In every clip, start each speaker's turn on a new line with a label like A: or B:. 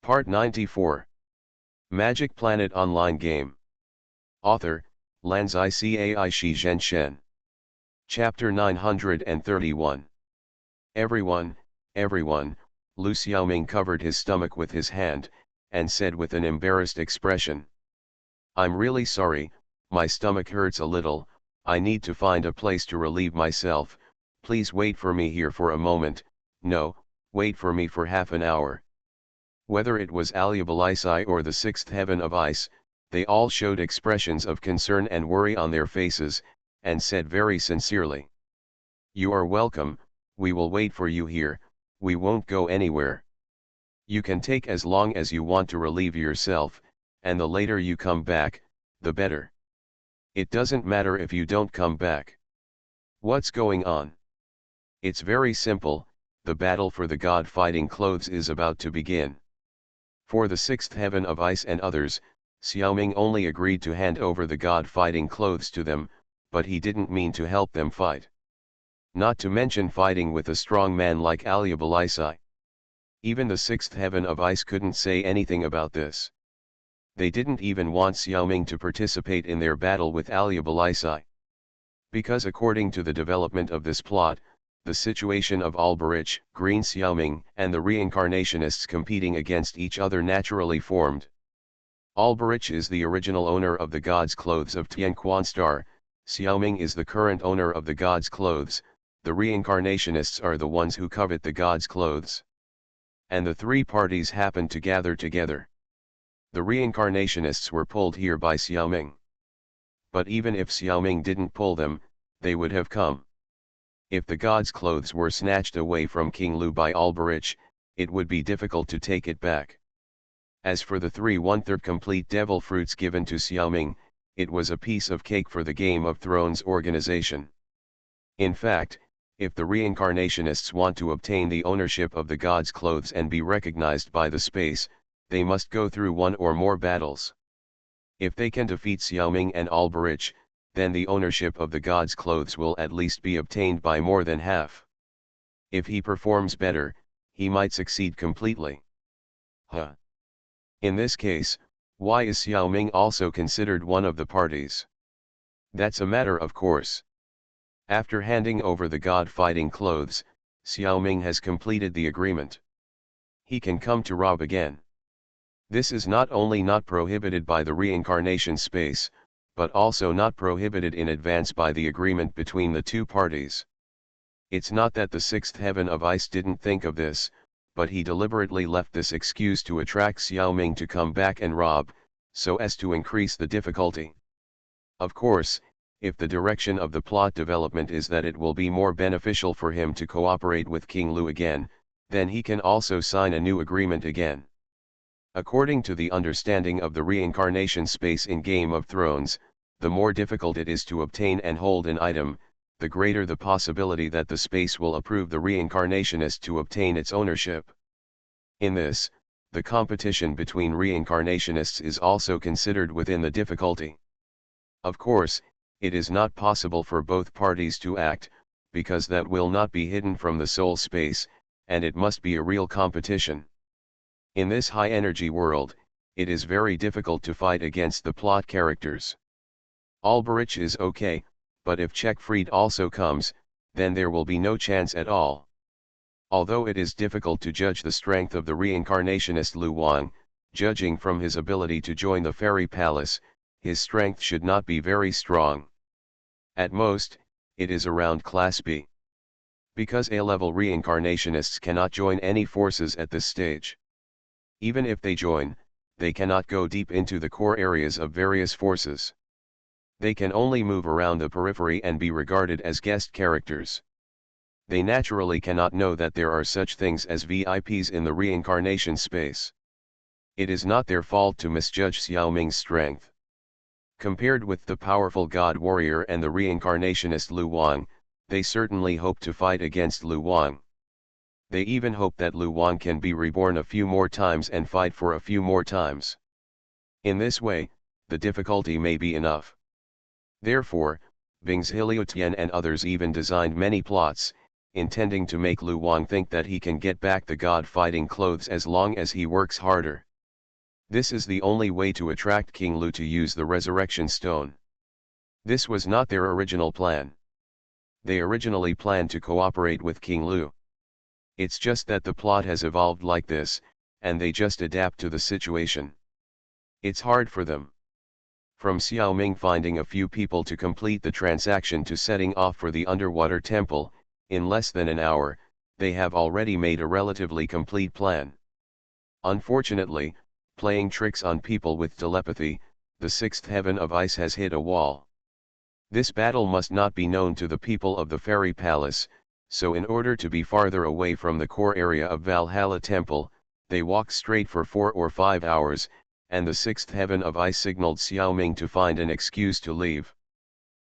A: Part 94. Magic Planet Online Game. Author, Lanzai Cai Shi Zhen Shen. Chapter 931. Everyone, Lu Xiaoming covered his stomach with his hand, and said with an embarrassed expression. I'm really sorry, my stomach hurts a little, I need to find a place to relieve myself, please wait for me here for a moment, no, wait for me for half an hour. Whether it was SpecialAbilities or the sixth heaven of ice, they all showed expressions of concern and worry on their faces, and said very sincerely. You are welcome, we will wait for you here, we won't go anywhere. You can take as long as you want to relieve yourself, and the later you come back, the better. It doesn't matter if you don't come back. What's going on? It's very simple, the battle for the god-fighting clothes is about to begin. For the sixth heaven of ice and others, Xiaoming only agreed to hand over the god-fighting clothes to them, but he didn't mean to help them fight. Not to mention fighting with a strong man like SpecialAbilities. Even the sixth heaven of ice couldn't say anything about this. They didn't even want Xiaoming to participate in their battle with SpecialAbilities. Because according to the development of this plot, the situation of Alberich, Green Xiaoming, and the reincarnationists competing against each other naturally formed. Alberich is the original owner of the god's clothes of Tianquan Star, Xiaoming is the current owner of the god's clothes, the reincarnationists are the ones who covet the god's clothes. And the three parties happened to gather together. The reincarnationists were pulled here by Xiaoming. But even if Xiaoming didn't pull them, they would have come. If the god's clothes were snatched away from King Lu by Alberich, it would be difficult to take it back. As for the 3/1/3 complete devil fruits given to Xiaoming, it was a piece of cake for the Game of Thrones organization. In fact, if the reincarnationists want to obtain the ownership of the god's clothes and be recognized by the space, they must go through one or more battles. If they can defeat Xiaoming and Alberich, then the ownership of the god's clothes will at least be obtained by more than half. If he performs better, he might succeed completely. In this case, why is Xiaoming also considered one of the parties? That's a matter of course. After handing over the god-fighting clothes, Xiaoming has completed the agreement. He can come to rob again. This is not only not prohibited by the reincarnation space, but also not prohibited in advance by the agreement between the two parties. It's not that the sixth heaven of ice didn't think of this, but he deliberately left this excuse to attract Xiaoming to come back and rob, so as to increase the difficulty. Of course, if the direction of the plot development is that it will be more beneficial for him to cooperate with King Lu again, then he can also sign a new agreement again. According to the understanding of the reincarnation space in Game of Thrones, the more difficult it is to obtain and hold an item, the greater the possibility that the space will approve the reincarnationist to obtain its ownership. In this, the competition between reincarnationists is also considered within the difficulty. Of course, it is not possible for both parties to act, because that will not be hidden from the soul space, and it must be a real competition. In this high-energy world, it is very difficult to fight against the plot characters. Alberich is okay, but if Checkfried also comes, then there will be no chance at all. Although it is difficult to judge the strength of the reincarnationist Lu Wang, judging from his ability to join the fairy palace, his strength should not be very strong. At most, it is around class B. Because A-level reincarnationists cannot join any forces at this stage. Even if they join, they cannot go deep into the core areas of various forces. They can only move around the periphery and be regarded as guest characters. They naturally cannot know that there are such things as VIPs in the reincarnation space. It is not their fault to misjudge Xiaoming's strength. Compared with the powerful god warrior and the reincarnationist Lu Wang, they certainly hope to fight against Lu Wang. They even hope that Lu Wang can be reborn a few more times and fight for a few more times. In this way, the difficulty may be enough. Therefore, Bing's Heliotien and others even designed many plots, intending to make Lu Wang think that he can get back the god-fighting clothes as long as he works harder. This is the only way to attract King Lu to use the resurrection stone. This was not their original plan. They originally planned to cooperate with King Lu. It's just that the plot has evolved like this, and they just adapt to the situation. It's hard for them. From Xiao Ming finding a few people to complete the transaction to setting off for the underwater temple, in less than an hour, they have already made a relatively complete plan. Unfortunately, playing tricks on people with telepathy, the sixth heaven of ice has hit a wall. This battle must not be known to the people of the fairy palace, so in order to be farther away from the core area of Valhalla Temple, they walked straight for 4 or 5 hours, and the sixth heaven of ice signaled Xiao Ming to find an excuse to leave.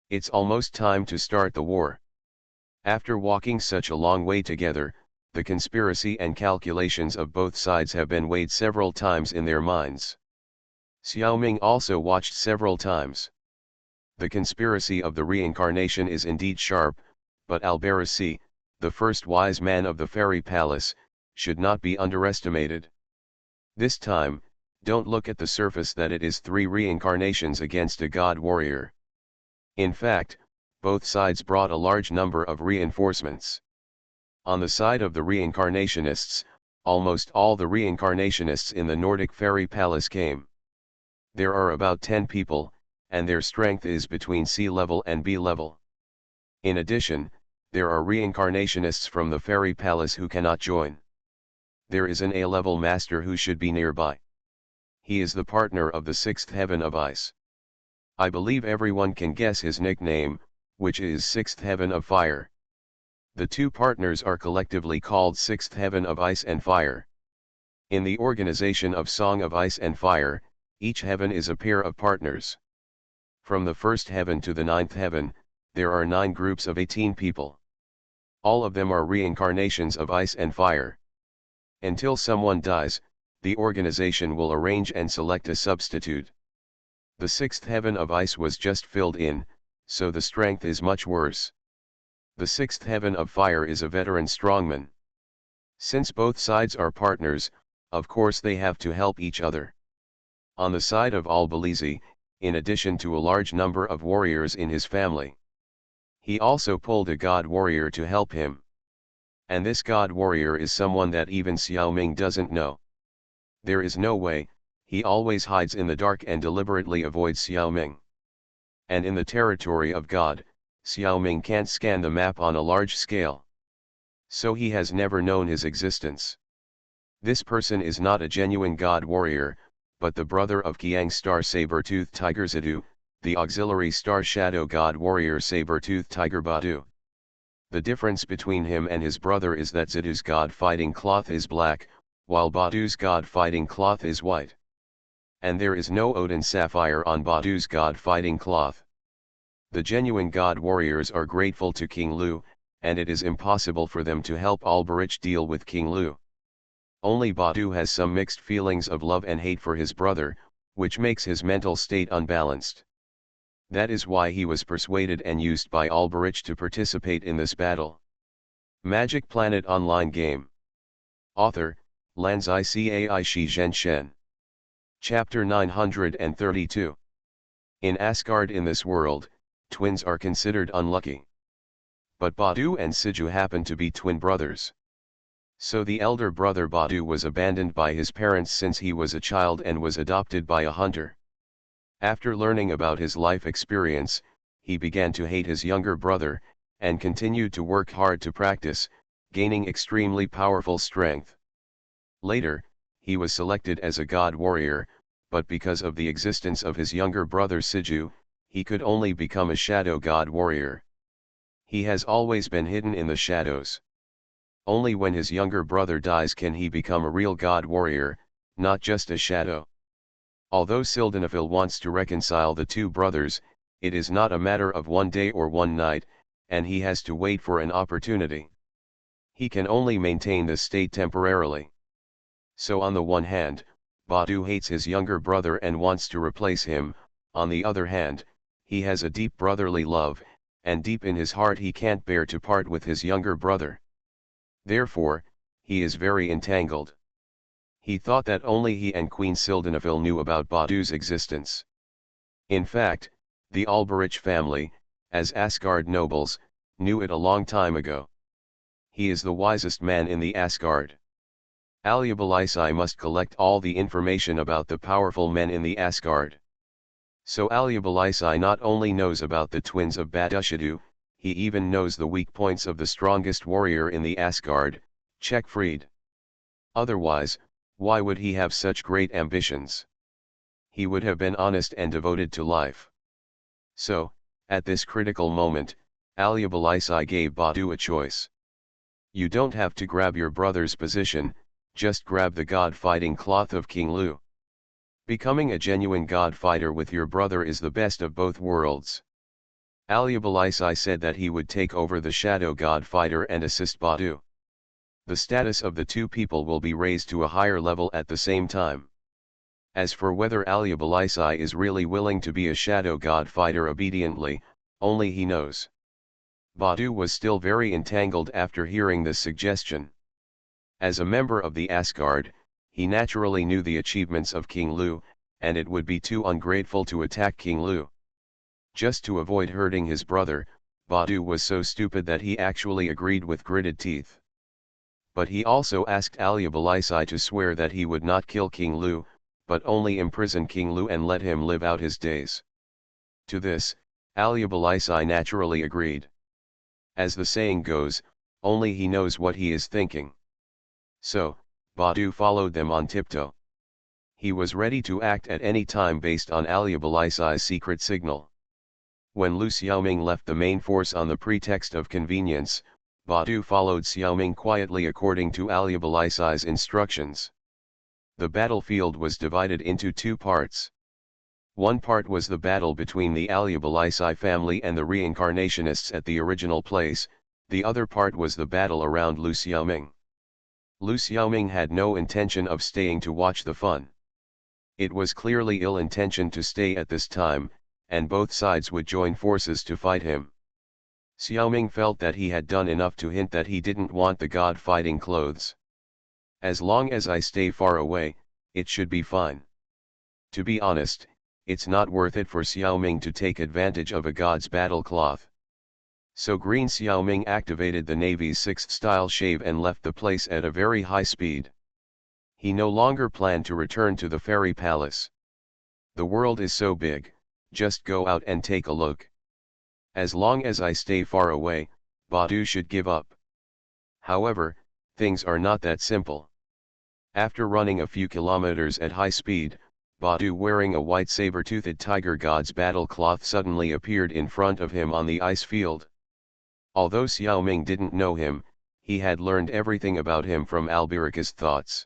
A: It's almost time to start the war. After walking such a long way together, the conspiracy and calculations of both sides have been weighed several times in their minds. Xiao Ming also watched several times. The conspiracy of the reincarnation is indeed sharp, but Albarracin, the first wise man of the fairy palace, should not be underestimated. This time, don't look at the surface that it is 3 reincarnations against a god warrior. In fact, both sides brought a large number of reinforcements. On the side of the reincarnationists, almost all the reincarnationists in the Nordic fairy palace came. There are about 10 people, and their strength is between C level and B level. In addition, there are reincarnationists from the fairy palace who cannot join. There is an A-level master who should be nearby. He is the partner of the sixth heaven of ice. I believe everyone can guess his nickname, which is sixth heaven of fire. The 2 partners are collectively called sixth heaven of ice and fire. In the organization of Song of Ice and Fire, each heaven is a pair of partners. From the first heaven to the 9th heaven, there are 9 groups of 18 people. All of them are reincarnations of ice and fire. Until someone dies, the organization will arrange and select a substitute. The 6th heaven of ice was just filled in, so the strength is much worse. The 6th heaven of fire is a veteran strongman. Since both sides are partners, of course they have to help each other. On the side of Albarracin, in addition to a large number of warriors in his family, he also pulled a god warrior to help him. And this god warrior is someone that even Xiao Ming doesn't know. There is no way, he always hides in the dark and deliberately avoids Xiao Ming. And in the territory of God, Xiao Ming can't scan the map on a large scale. So he has never known his existence. This person is not a genuine god warrior, but the brother of Qiang star saber-tooth tiger Zidu, the auxiliary star shadow god warrior saber-tooth tiger Badu. The difference between him and his brother is that Zidu's god fighting cloth is black, while Badu's god fighting cloth is white. And there is no Odin sapphire on Badu's god fighting cloth. The genuine god warriors are grateful to King Lu, and it is impossible for them to help Alberich deal with King Lu. Only Badu has some mixed feelings of love and hate for his brother, which makes his mental state unbalanced. That is why he was persuaded and used by Alberich to participate in this battle. Magic Planet Online Game. Author, Lanzai Cai Shi Zhen Shen. Chapter 932. In Asgard in this world, twins are considered unlucky. But Badu and Siju happen to be twin brothers. So the elder brother Badu was abandoned by his parents since he was a child and was adopted by a hunter. After learning about his life experience, he began to hate his younger brother, and continued to work hard to practice, gaining extremely powerful strength. Later, he was selected as a god warrior, but because of the existence of his younger brother Siju, he could only become a shadow god warrior. He has always been hidden in the shadows. Only when his younger brother dies can he become a real god warrior, not just a shadow. Although Sildenafil wants to reconcile the 2 brothers, it is not a matter of one day or one night, and he has to wait for an opportunity. He can only maintain this state temporarily. So on the one hand, Badu hates his younger brother and wants to replace him, on the other hand, he has a deep brotherly love, and deep in his heart he can't bear to part with his younger brother. Therefore, he is very entangled. He thought that only he and Queen Sildenafil knew about Badu's existence. In fact, the Alberich family, as Asgard nobles, knew it a long time ago. He is the wisest man in the Asgard. Aliabilities must collect all the information about the powerful men in the Asgard. So Aliabilities not only knows about the twins of Badushidu, he even knows the weak points of the strongest warrior in the Asgard, Checkfried. Otherwise, why would he have such great ambitions? He would have been honest and devoted to life. So, at this critical moment, Aliabilities gave Badu a choice. You don't have to grab your brother's position, just grab the god-fighting cloth of King Lu. Becoming a genuine god fighter with your brother is the best of both worlds. Aliabilities said that he would take over the shadow god fighter and assist Badu. The status of the two people will be raised to a higher level at the same time. As for whether Aliabilities is really willing to be a shadow god fighter obediently, only he knows. Badu was still very entangled after hearing this suggestion. As a member of the Asgard, he naturally knew the achievements of King Lu, and it would be too ungrateful to attack King Lu. Just to avoid hurting his brother, Badu was so stupid that he actually agreed with gritted teeth. But he also asked Aliabilities to swear that he would not kill King Lu, but only imprison King Lu and let him live out his days. To this, Aliabilities naturally agreed. As the saying goes, only he knows what he is thinking. So, Badu followed them on tiptoe. He was ready to act at any time based on Aliabilities' secret signal. When Lu Xiaoming left the main force on the pretext of convenience, Badu followed Xiaoming quietly according to Aliabilities' instructions. The battlefield was divided into two parts. One part was the battle between the Aliabilities family and the reincarnationists at the original place, the other part was the battle around Lu Xiaoming. Lu Xiaoming had no intention of staying to watch the fun. It was clearly ill-intentioned to stay at this time, and both sides would join forces to fight him. Xiaoming felt that he had done enough to hint that he didn't want the god-fighting clothes. As long as I stay far away, it should be fine. To be honest, it's not worth it for Xiaoming to take advantage of a god's battle cloth. So Green Xiaoming activated the Navy's 6th style shave and left the place at a very high speed. He no longer planned to return to the fairy palace. The world is so big, just go out and take a look. As long as I stay far away, Badu should give up. However, things are not that simple. After running a few kilometers at high speed, Badu wearing a white saber-toothed tiger god's battle cloth suddenly appeared in front of him on the ice field. Although Xiaoming didn't know him, he had learned everything about him from Alberica's thoughts.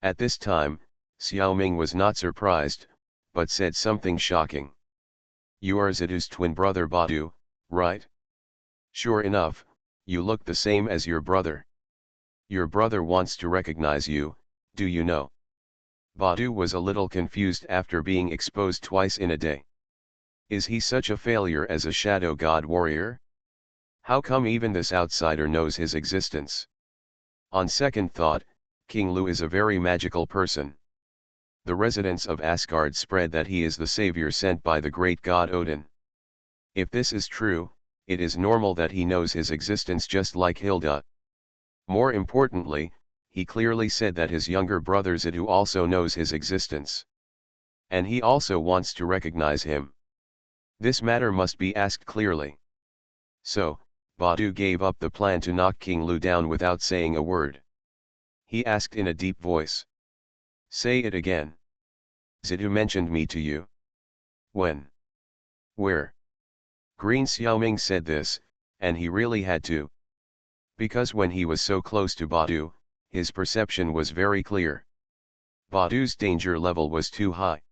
A: At this time, Xiaoming was not surprised, but said something shocking. You are Zidu's twin brother Badu, right? Sure enough, you look the same as your brother. Your brother wants to recognize you, do you know? Badu was a little confused after being exposed twice in a day. Is he such a failure as a shadow god warrior? How come even this outsider knows his existence? On second thought, King Lu is a very magical person. The residents of Asgard spread that he is the savior sent by the great god Odin. If this is true, it is normal that he knows his existence just like Hilda. More importantly, he clearly said that his younger brother Zidu also knows his existence. And he also wants to recognize him. This matter must be asked clearly. So, Badu gave up the plan to knock King Lu down without saying a word. He asked in a deep voice. Say it again. Zidu mentioned me to you. When? Where? Green Xiaoming said this, and he really had to. Because when he was so close to Badu, his perception was very clear. Badu's danger level was too high.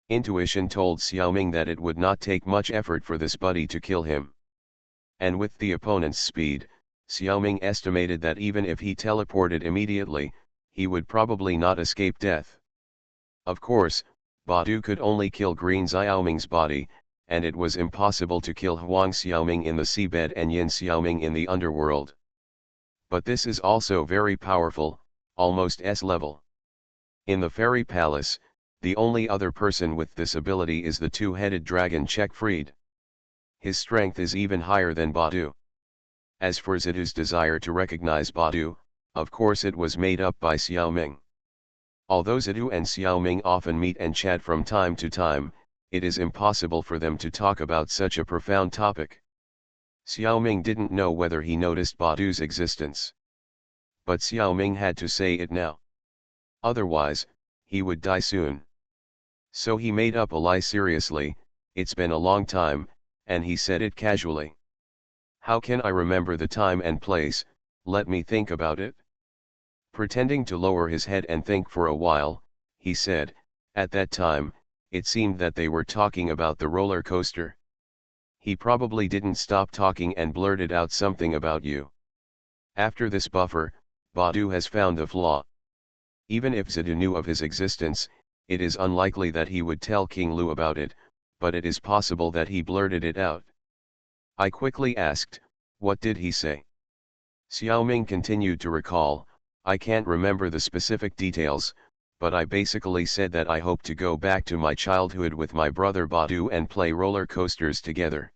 A: Intuition told Xiaoming that it would not take much effort for this buddy to kill him. And with the opponent's speed, Xiaoming estimated that even if he teleported immediately, he would probably not escape death. Of course, Badu could only kill Green Xiaoming's body, and it was impossible to kill Huang Xiaoming in the seabed and Yin Xiaoming in the underworld. But this is also very powerful, almost S-level. In the fairy palace, the only other person with this ability is the two-headed dragon Checkfried. His strength is even higher than Badu. As for Zidu's desire to recognize Badu, of course it was made up by Xiaoming. Although Zidu and Xiaoming often meet and chat from time to time, it is impossible for them to talk about such a profound topic. Xiaoming didn't know whether he noticed Badu's existence. But Xiaoming had to say it now. Otherwise, he would die soon. So he made up a lie seriously, "It's been a long time," and he said it casually. "How can I remember the time and place? Let me think about it." Pretending to lower his head and think for a while, he said, "At that time, it seemed that they were talking about the roller coaster." He probably didn't stop talking and blurted out something about you. After this buffer, Badu has found the flaw. Even if Zidu knew of his existence, it is unlikely that he would tell King Lu about it, but it is possible that he blurted it out. I quickly asked, "What did he say?" Xiaoming continued to recall, "I can't remember the specific details, but I basically said that I hope to go back to my childhood with my brother Badu and play roller coasters together.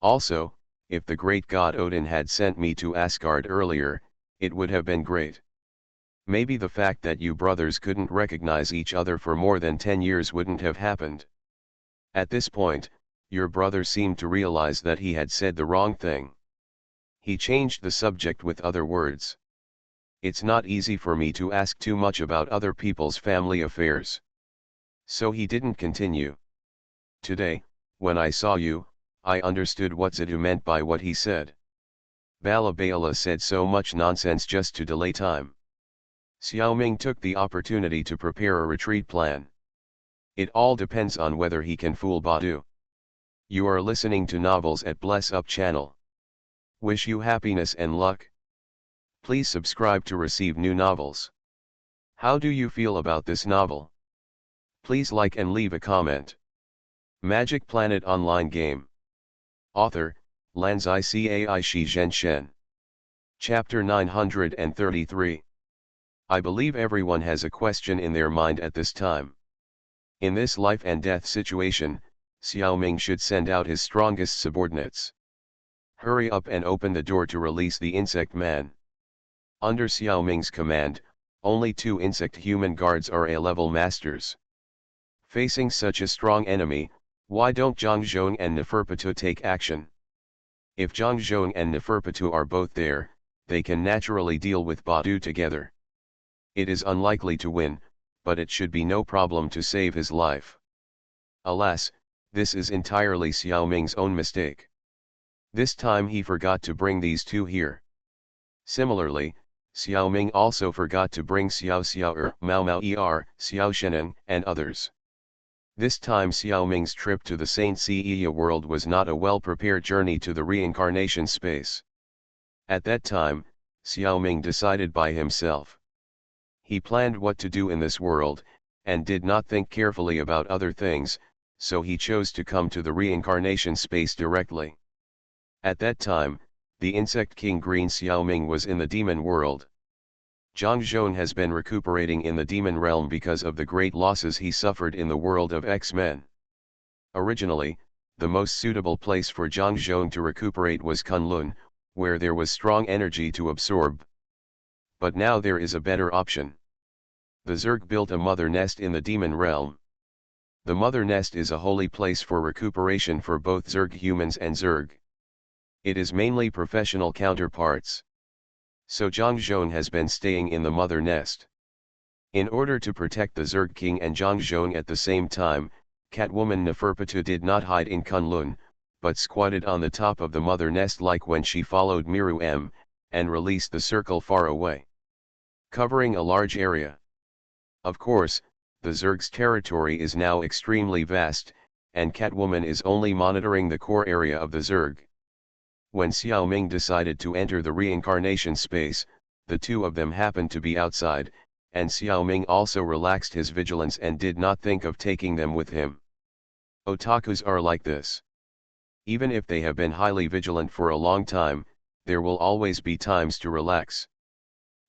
A: Also, if the great god Odin had sent me to Asgard earlier, it would have been great. Maybe the fact that you brothers couldn't recognize each other for more than 10 years wouldn't have happened." At this point, your brother seemed to realize that he had said the wrong thing. He changed the subject with other words. "It's not easy for me to ask too much about other people's family affairs." So he didn't continue. "Today, when I saw you, I understood what Zidu meant by what he said. Bala said so much nonsense just to delay time." Xiaoming took the opportunity to prepare a retreat plan. "It all depends on whether he can fool Badu." You are listening to Novels at Bless Up channel. Wish you happiness and luck. Please subscribe to receive new novels. How do you feel about this novel? Please like and leave a comment. Magic Planet Online Game. Author, Lanzai Cai Shi Zhen Shen. Chapter 933. I believe everyone has a question in their mind at this time. In this life and death situation, Xiaoming should send out his strongest subordinates. Hurry up and open the door to release the insect man. Under Xiaoming's command, only 2 insect-human guards are A-level masters. Facing such a strong enemy, why don't Zhang Zhong and Neferpitou take action? If Zhang Zhong and Neferpitou are both there, they can naturally deal with Badu together. It is unlikely to win, but it should be no problem to save his life. Alas, this is entirely Xiaoming's own mistake. This time he forgot to bring these 2 here. Similarly, Xiaoming also forgot to bring Xiao Xiao Mao Mao Xiao Sheneng, and others. This time Xiaoming's trip to the Saint Seiya world was not a well-prepared journey to the reincarnation space. At that time, Xiaoming decided by himself. He planned what to do in this world, and did not think carefully about other things, so he chose to come to the reincarnation space directly. At that time, the insect king Green Xiaoming was in the demon world. Zhang Zhong has been recuperating in the demon realm because of the great losses he suffered in the world of X-Men. Originally, the most suitable place for Zhang Zhong to recuperate was Kunlun, where there was strong energy to absorb. But now there is a better option. The Zerg built a mother nest in the demon realm. The mother nest is a holy place for recuperation for both Zerg humans and Zerg. It is mainly professional counterparts. So Zhang Zhong has been staying in the mother nest. In order to protect the Zerg king and Zhang Zhong at the same time, Catwoman Neferpitou did not hide in Kunlun, but squatted on the top of the mother nest like when she followed Miru M, and released the circle far away, covering a large area. Of course, the Zerg's territory is now extremely vast, and Catwoman is only monitoring the core area of the Zerg. When Xiaoming decided to enter the reincarnation space, the 2 of them happened to be outside, and Xiaoming also relaxed his vigilance and did not think of taking them with him. Otakus are like this. Even if they have been highly vigilant for a long time, there will always be times to relax.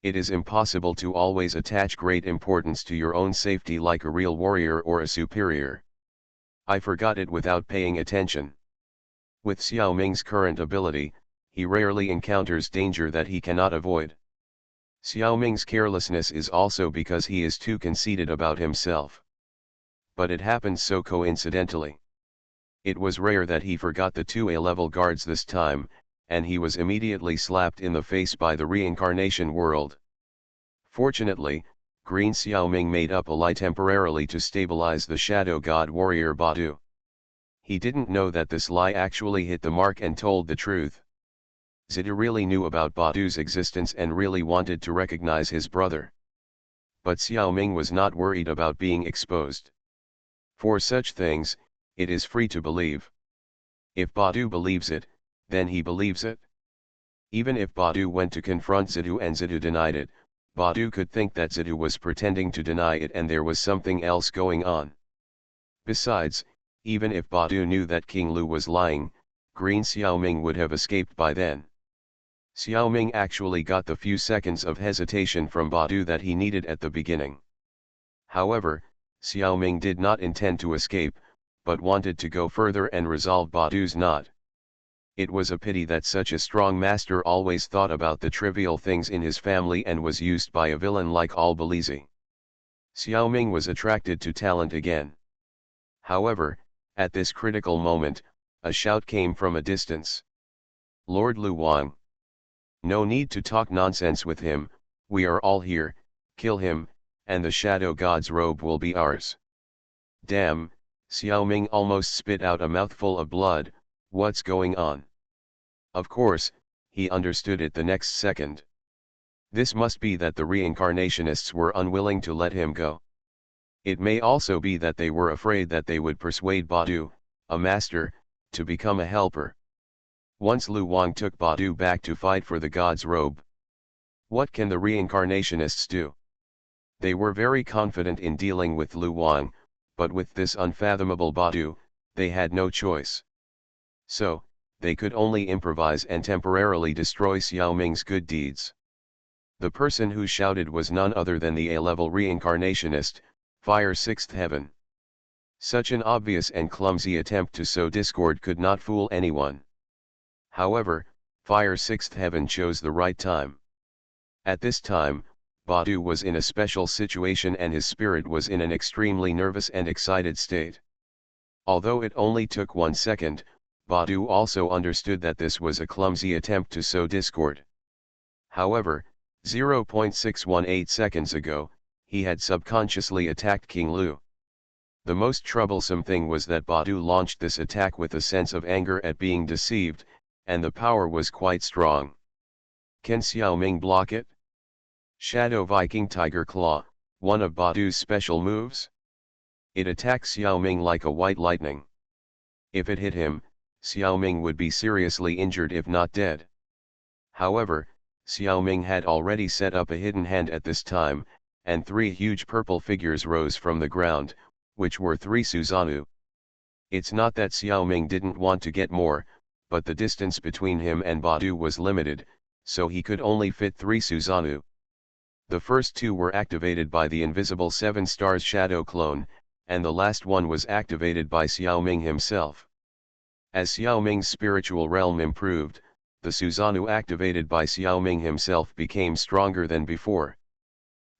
A: It is impossible to always attach great importance to your own safety like a real warrior or a superior. I forgot it without paying attention. With Xiao Ming's current ability, he rarely encounters danger that he cannot avoid. Xiao Ming's carelessness is also because he is too conceited about himself. But it happened so coincidentally. It was rare that he forgot the two A-level guards this time, and he was immediately slapped in the face by the reincarnation world. Fortunately, Green Xiao Ming made up a lie temporarily to stabilize the shadow god warrior Badu. He didn't know that this lie actually hit the mark and told the truth. Zidu really knew about Badu's existence and really wanted to recognize his brother. But Xiao Ming was not worried about being exposed. For such things, it is free to believe. If Badu believes it, then he believes it. Even if Badu went to confront Zidu and Zidu denied it, Badu could think that Zidu was pretending to deny it and there was something else going on. Besides, even if Badu knew that King Lu was lying, Green Xiao Ming would have escaped by then. Xiao Ming actually got the few seconds of hesitation from Badu that he needed at the beginning. However, Xiao Ming did not intend to escape, but wanted to go further and resolve Badu's knot. It was a pity that such a strong master always thought about the trivial things in his family and was used by a villain like Albilizi. Xiao Ming was attracted to talent again. However, at this critical moment, a shout came from a distance. Lord Lu Wang. No need to talk nonsense with him, we are all here, kill him, and the shadow god's robe will be ours. Damn, Xiao Ming almost spit out a mouthful of blood, what's going on? Of course, he understood it the next second. This must be that the reincarnationists were unwilling to let him go. It may also be that they were afraid that they would persuade Badu, a master, to become a helper. Once Lu Wang took Badu back to fight for the god's robe. What can the reincarnationists do? They were very confident in dealing with Lu Wang, but with this unfathomable Badu, they had no choice. So, they could only improvise and temporarily destroy Xiao Ming's good deeds. The person who shouted was none other than the A-level reincarnationist, Fire Sixth Heaven. Such an obvious and clumsy attempt to sow discord could not fool anyone. However, Fire Sixth Heaven chose the right time. At this time, Badu was in a special situation and his spirit was in an extremely nervous and excited state. Although it only took 1 second, Badu also understood that this was a clumsy attempt to sow discord. However, 0.618 seconds ago, he had subconsciously attacked King Lu. The most troublesome thing was that Badu launched this attack with a sense of anger at being deceived, and the power was quite strong. Can Xiao Ming block it? Shadow Viking Tiger Claw, one of Badu's special moves? It attacks Xiao Ming like a white lightning. If it hit him, Xiao Ming would be seriously injured if not dead. However, Xiao Ming had already set up a hidden hand at this time, and 3 huge purple figures rose from the ground, which were 3 Susanoo. It's not that Xiao Ming didn't want to get more, but the distance between him and Badu was limited, so he could only fit 3 Susanoo. The first 2 were activated by the invisible 7 stars shadow clone, and the last one was activated by Xiao Ming himself. As Xiao Ming's spiritual realm improved, the Susanoo activated by Xiao Ming himself became stronger than before.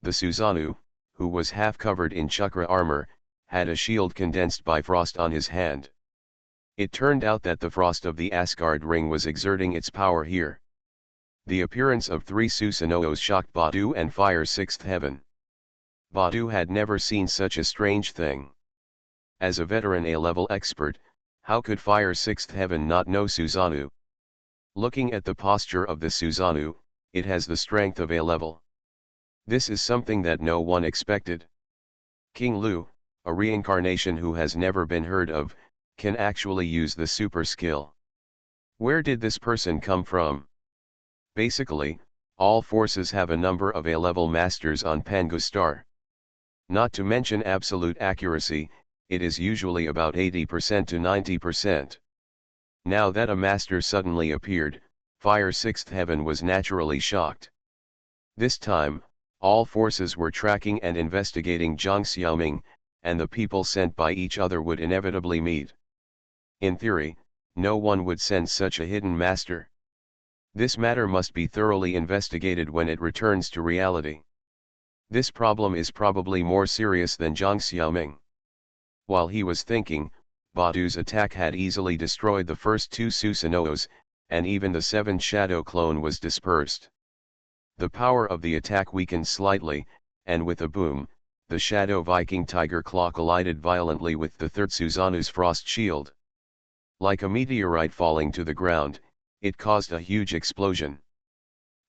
A: The Susanoo, who was half covered in chakra armor, had a shield condensed by frost on his hand. It turned out that the frost of the Asgard ring was exerting its power here. The appearance of 3 Susanos shocked Badu and Fire Sixth Heaven. Badu had never seen such a strange thing. As a veteran A-level expert, how could Fire Sixth Heaven not know Susanoo? Looking at the posture of the Susanoo, it has the strength of A-level. This is something that no one expected. King Lu, a reincarnation who has never been heard of, can actually use the super skill. Where did this person come from? Basically, all forces have a number of A-level masters on Pangu Star. Not to mention absolute accuracy, it is usually about 80% to 90%. Now that a master suddenly appeared, Fire Sixth Heaven was naturally shocked. This time, all forces were tracking and investigating Jiang Xiaoming, and the people sent by each other would inevitably meet. In theory, no one would send such a hidden master. This matter must be thoroughly investigated when it returns to reality. This problem is probably more serious than Jiang Xiaoming. While he was thinking, Badu's attack had easily destroyed the first two Susanos, and even the seventh shadow clone was dispersed. The power of the attack weakened slightly, and with a boom, the Shadow Viking Tiger Claw collided violently with the third Susanu's frost shield. Like a meteorite falling to the ground, it caused a huge explosion.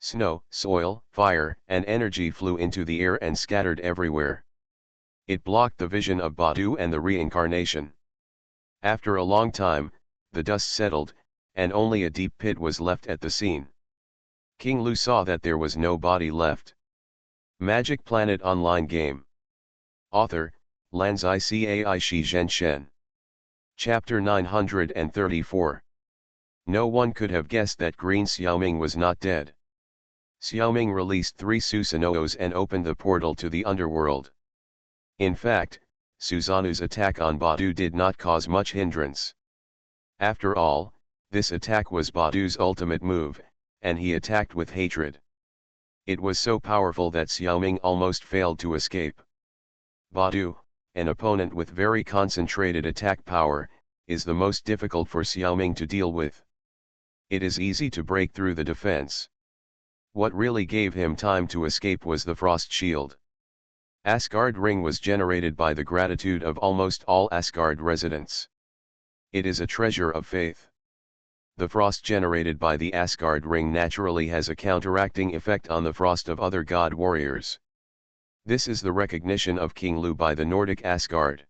A: Snow, soil, fire, and energy flew into the air and scattered everywhere. It blocked the vision of Badu and the reincarnation. After a long time, the dust settled, and only a deep pit was left at the scene. King Lu saw that there was no body left. Magic Planet Online Game. Author, Lanzai Cai Shi Zhen Shen. Chapter 934. No one could have guessed that Green Xiaoming was not dead. Xiaoming released 3 Susanos and opened the portal to the underworld. In fact, Susanu's attack on Badu did not cause much hindrance. After all, this attack was Badu's ultimate move, and he attacked with hatred. It was so powerful that Xiaoming almost failed to escape. Badu, an opponent with very concentrated attack power, is the most difficult for Xiaoming to deal with. It is easy to break through the defense. What really gave him time to escape was the frost shield. Asgard Ring was generated by the gratitude of almost all Asgard residents. It is a treasure of faith. The frost generated by the Asgard Ring naturally has a counteracting effect on the frost of other god warriors. This is the recognition of King Lu by the Nordic Asgard.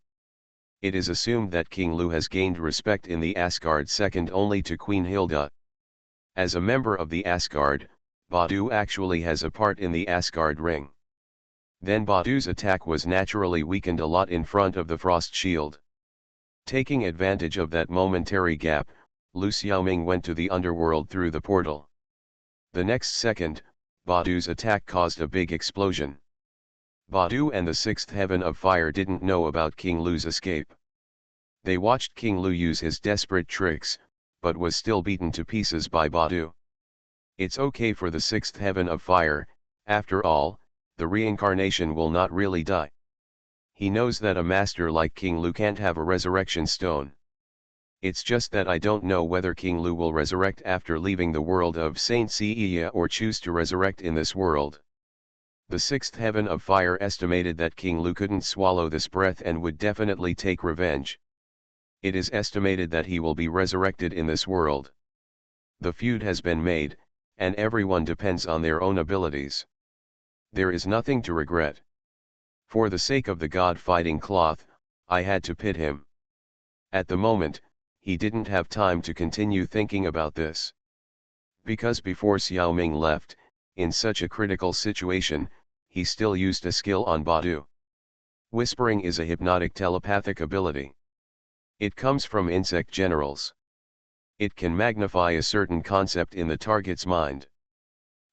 A: It is assumed that King Lu has gained respect in the Asgard second only to Queen Hilda. As a member of the Asgard, Badu actually has a part in the Asgard Ring. Then Badu's attack was naturally weakened a lot in front of the frost shield. Taking advantage of that momentary gap, Lu Xiaoming went to the underworld through the portal. The next second, Badu's attack caused a big explosion. Badu and the sixth heaven of fire didn't know about King Lu's escape. They watched King Lu use his desperate tricks, but was still beaten to pieces by Badu. It's okay for the sixth heaven of fire, after all, the reincarnation will not really die. He knows that a master like King Lu can't have a resurrection stone. It's just that I don't know whether King Lu will resurrect after leaving the world of Saint Seiya or choose to resurrect in this world. The sixth heaven of fire estimated that King Lu couldn't swallow this breath and would definitely take revenge. It is estimated that he will be resurrected in this world. The feud has been made, and everyone depends on their own abilities. There is nothing to regret. For the sake of the god-fighting cloth, I had to pit him. At the moment, he didn't have time to continue thinking about this. Because before Xiaoming left, in such a critical situation, he still used a skill on Badu. Whispering is a hypnotic telepathic ability. It comes from insect generals. It can magnify a certain concept in the target's mind.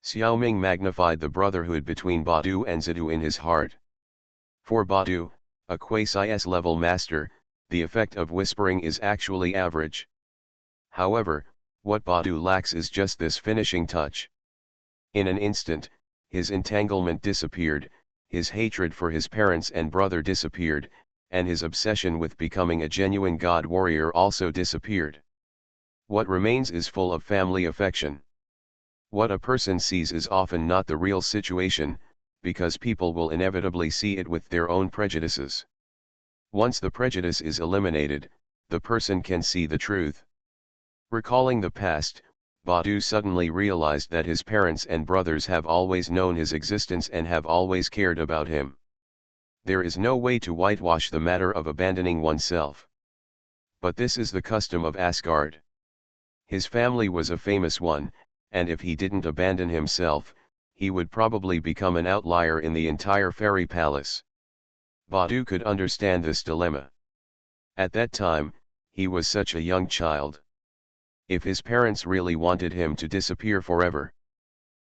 A: Xiaoming magnified the brotherhood between Badu and Zidu in his heart. For Badu, a quasi-S-level master, the effect of whispering is actually average. However, what Badu lacks is just this finishing touch. In an instant, his entanglement disappeared, his hatred for his parents and brother disappeared, and his obsession with becoming a genuine god warrior also disappeared. What remains is full of family affection. What a person sees is often not the real situation, because people will inevitably see it with their own prejudices. Once the prejudice is eliminated, the person can see the truth. Recalling the past, Badu suddenly realized that his parents and brothers have always known his existence and have always cared about him. There is no way to whitewash the matter of abandoning oneself. But this is the custom of Asgard. His family was a famous one, and if he didn't abandon himself, he would probably become an outlier in the entire fairy palace. Badu could understand this dilemma. At that time, he was such a young child. If his parents really wanted him to disappear forever,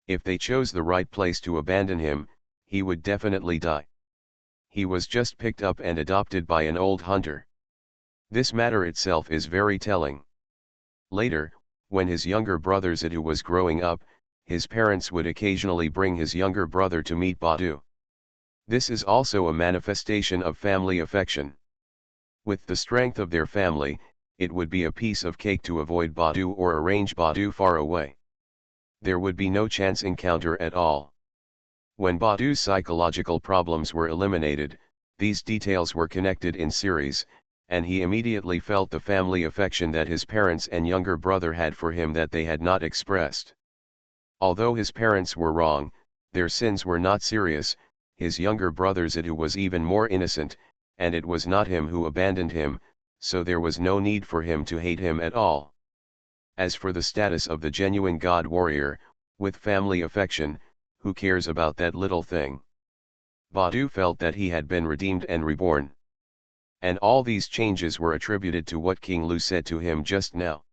A: if they chose the right place to abandon him, he would definitely die. He was just picked up and adopted by an old hunter. This matter itself is very telling. Later, when his younger brother Zidhu was growing up, his parents would occasionally bring his younger brother to meet Badu. This is also a manifestation of family affection. With the strength of their family, it would be a piece of cake to avoid Badu or arrange Badu far away. There would be no chance encounter at all. When Badu's psychological problems were eliminated, these details were connected in series, and he immediately felt the family affection that his parents and younger brother had for him that they had not expressed. Although his parents were wrong, their sins were not serious. His younger brother Zidhu was even more innocent, and it was not him who abandoned him, so there was no need for him to hate him at all. As for the status of the genuine God warrior, with family affection, who cares about that little thing? Badu felt that he had been redeemed and reborn. And all these changes were attributed to what King Lu said to him just now.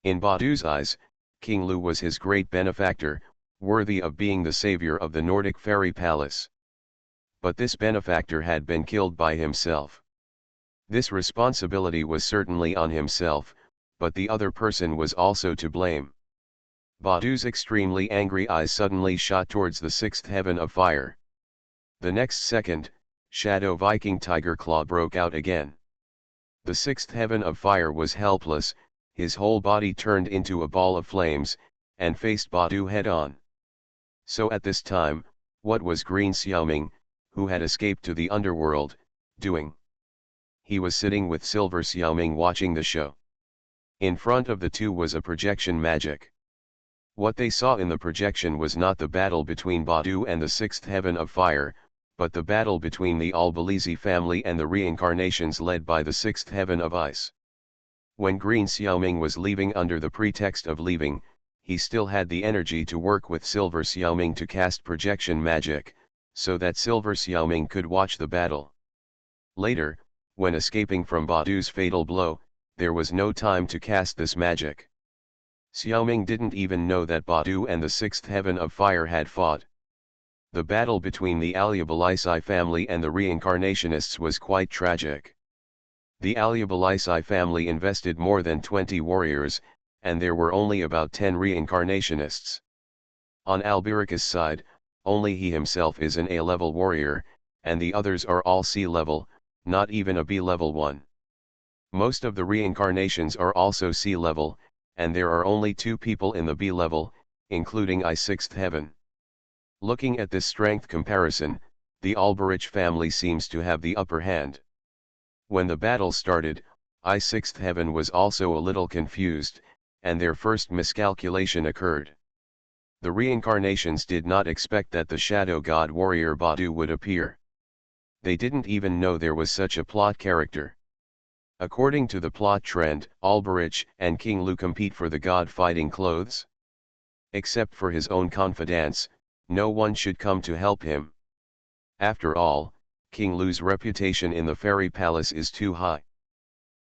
A: In Badu's eyes, King Lu was his great benefactor, worthy of being the savior of the Nordic fairy palace. But this benefactor had been killed by himself. This responsibility was certainly on himself, but the other person was also to blame. Badu's extremely angry eyes suddenly shot towards the sixth heaven of fire. The next second, Shadow Viking Tiger Claw broke out again. The sixth heaven of fire was helpless, his whole body turned into a ball of flames, and faced Badu head-on. So at this time, what was Green Xiaoming, who had escaped to the underworld, doing? He was sitting with Silver Xiaoming watching the show. In front of the two was a projection magic. What they saw in the projection was not the battle between Badu and the sixth heaven of fire, but the battle between the Albalisi family and the reincarnations led by the sixth heaven of ice. When Green Xiaoming was leaving under the pretext of leaving, he still had the energy to work with Silver Xiaoming to cast projection magic, so that Silver Xiaoming could watch the battle. Later, when escaping from Badu's fatal blow, there was no time to cast this magic. Xiaoming didn't even know that Badu and the sixth heaven of fire had fought. The battle between the Alyabalisi family and the reincarnationists was quite tragic. The Alyabalisi family invested more than 20 warriors, and there were only about 10 reincarnationists. On Alberica's side, only he himself is an A-level warrior, and the others are all C-level, not even a B-level one. Most of the reincarnations are also C-level, and there are only 2 people in the B-level, including I-sixth heaven. Looking at this strength comparison, the Alberich family seems to have the upper hand. When the battle started, I-sixth heaven was also a little confused, and their first miscalculation occurred. The reincarnations did not expect that the shadow god warrior Badu would appear. They didn't even know there was such a plot character. According to the plot trend, Alberich and King Lu compete for the god fighting clothes. Except for his own confidants, no one should come to help him. After all, King Lu's reputation in the fairy palace is too high.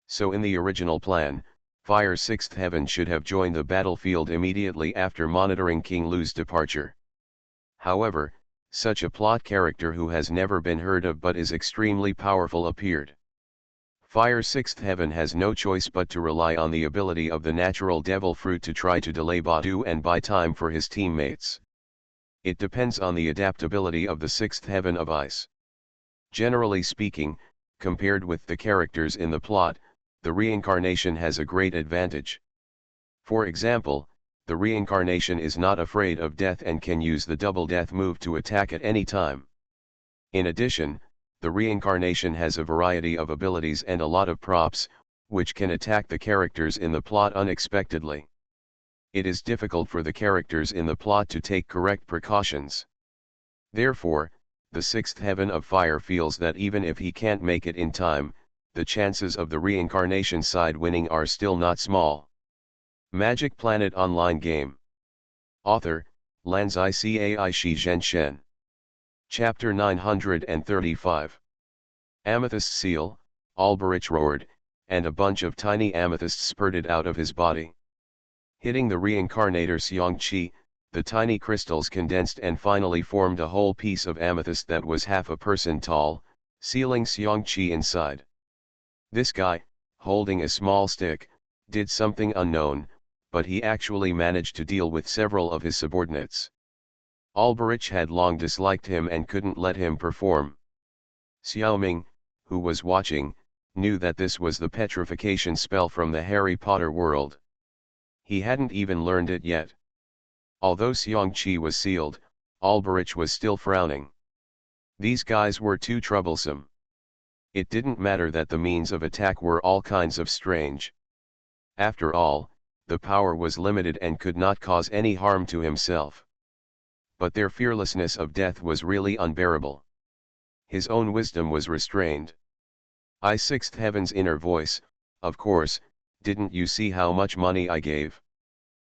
A: So in the original plan, Fire Sixth Heaven should have joined the battlefield immediately after monitoring King Lu's departure. However, such a plot character who has never been heard of but is extremely powerful appeared. Fire Sixth Heaven has no choice but to rely on the ability of the natural devil fruit to try to delay Badu and buy time for his teammates. It depends on the adaptability of the sixth heaven of ice. Generally speaking, compared with the characters in the plot, the reincarnation has a great advantage. For example, the reincarnation is not afraid of death and can use the double death move to attack at any time. In addition, the reincarnation has a variety of abilities and a lot of props, which can attack the characters in the plot unexpectedly. It is difficult for the characters in the plot to take correct precautions. Therefore, the sixth heaven of fire feels that even if he can't make it in time, the chances of the reincarnation side winning are still not small. Magic Planet Online Game. Author, Lanzai Cai Shi Zhen Shen. Chapter 935. Amethyst Seal, Alberich roared, and a bunch of tiny amethysts spurted out of his body. Hitting the reincarnator Xiangqi, the tiny crystals condensed and finally formed a whole piece of amethyst that was half a person tall, sealing Xiangqi inside. This guy, holding a small stick, did something unknown, but he actually managed to deal with several of his subordinates. Alberich had long disliked him and couldn't let him perform. Xiaoming, who was watching, knew that this was the petrification spell from the Harry Potter world. He hadn't even learned it yet. Although Xiangqi was sealed, Alberich was still frowning. These guys were too troublesome. It didn't matter that the means of attack were all kinds of strange. After all, the power was limited and could not cause any harm to himself. But their fearlessness of death was really unbearable. His own wisdom was restrained. Sixth Heaven's inner voice, of course, didn't you see how much money I gave?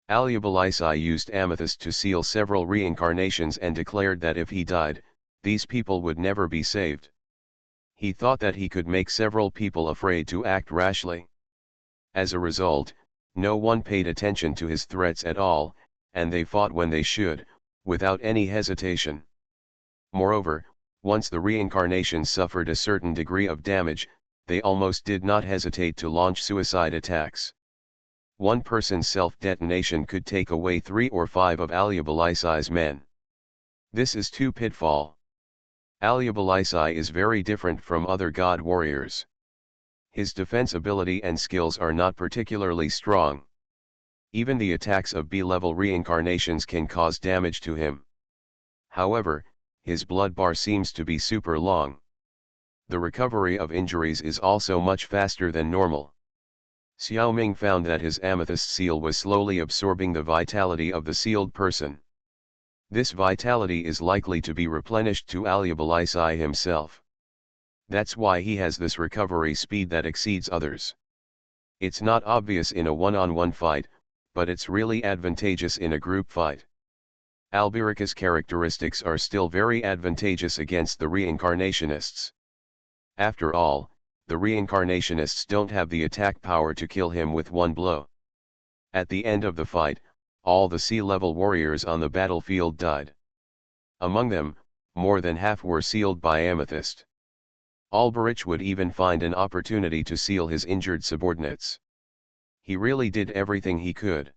A: UnlimitedFlow used amethyst to seal several reincarnations and declared that if he died, these people would never be saved. He thought that he could make several people afraid to act rashly. As a result, no one paid attention to his threats at all, and they fought when they should, without any hesitation. Moreover, once the reincarnations suffered a certain degree of damage, they almost did not hesitate to launch suicide attacks. One person's self-detonation could take away 3 or 5 of UnlimitedFlow's men. This is too pitfall. UnlimitedFlow is very different from other god warriors. His defense ability and skills are not particularly strong. Even the attacks of B-level reincarnations can cause damage to him. However, his blood bar seems to be super long. The recovery of injuries is also much faster than normal. Xiaoming found that his amethyst seal was slowly absorbing the vitality of the sealed person. This vitality is likely to be replenished to UnlimitedFlow himself. That's why he has this recovery speed that exceeds others. It's not obvious in a one-on-one fight, but it's really advantageous in a group fight. Alberich's characteristics are still very advantageous against the reincarnationists. After all, the reincarnationists don't have the attack power to kill him with one blow. At the end of the fight, all the sea-level warriors on the battlefield died. Among them, more than half were sealed by amethyst. Alberich would even find an opportunity to seal his injured subordinates. He really did everything he could.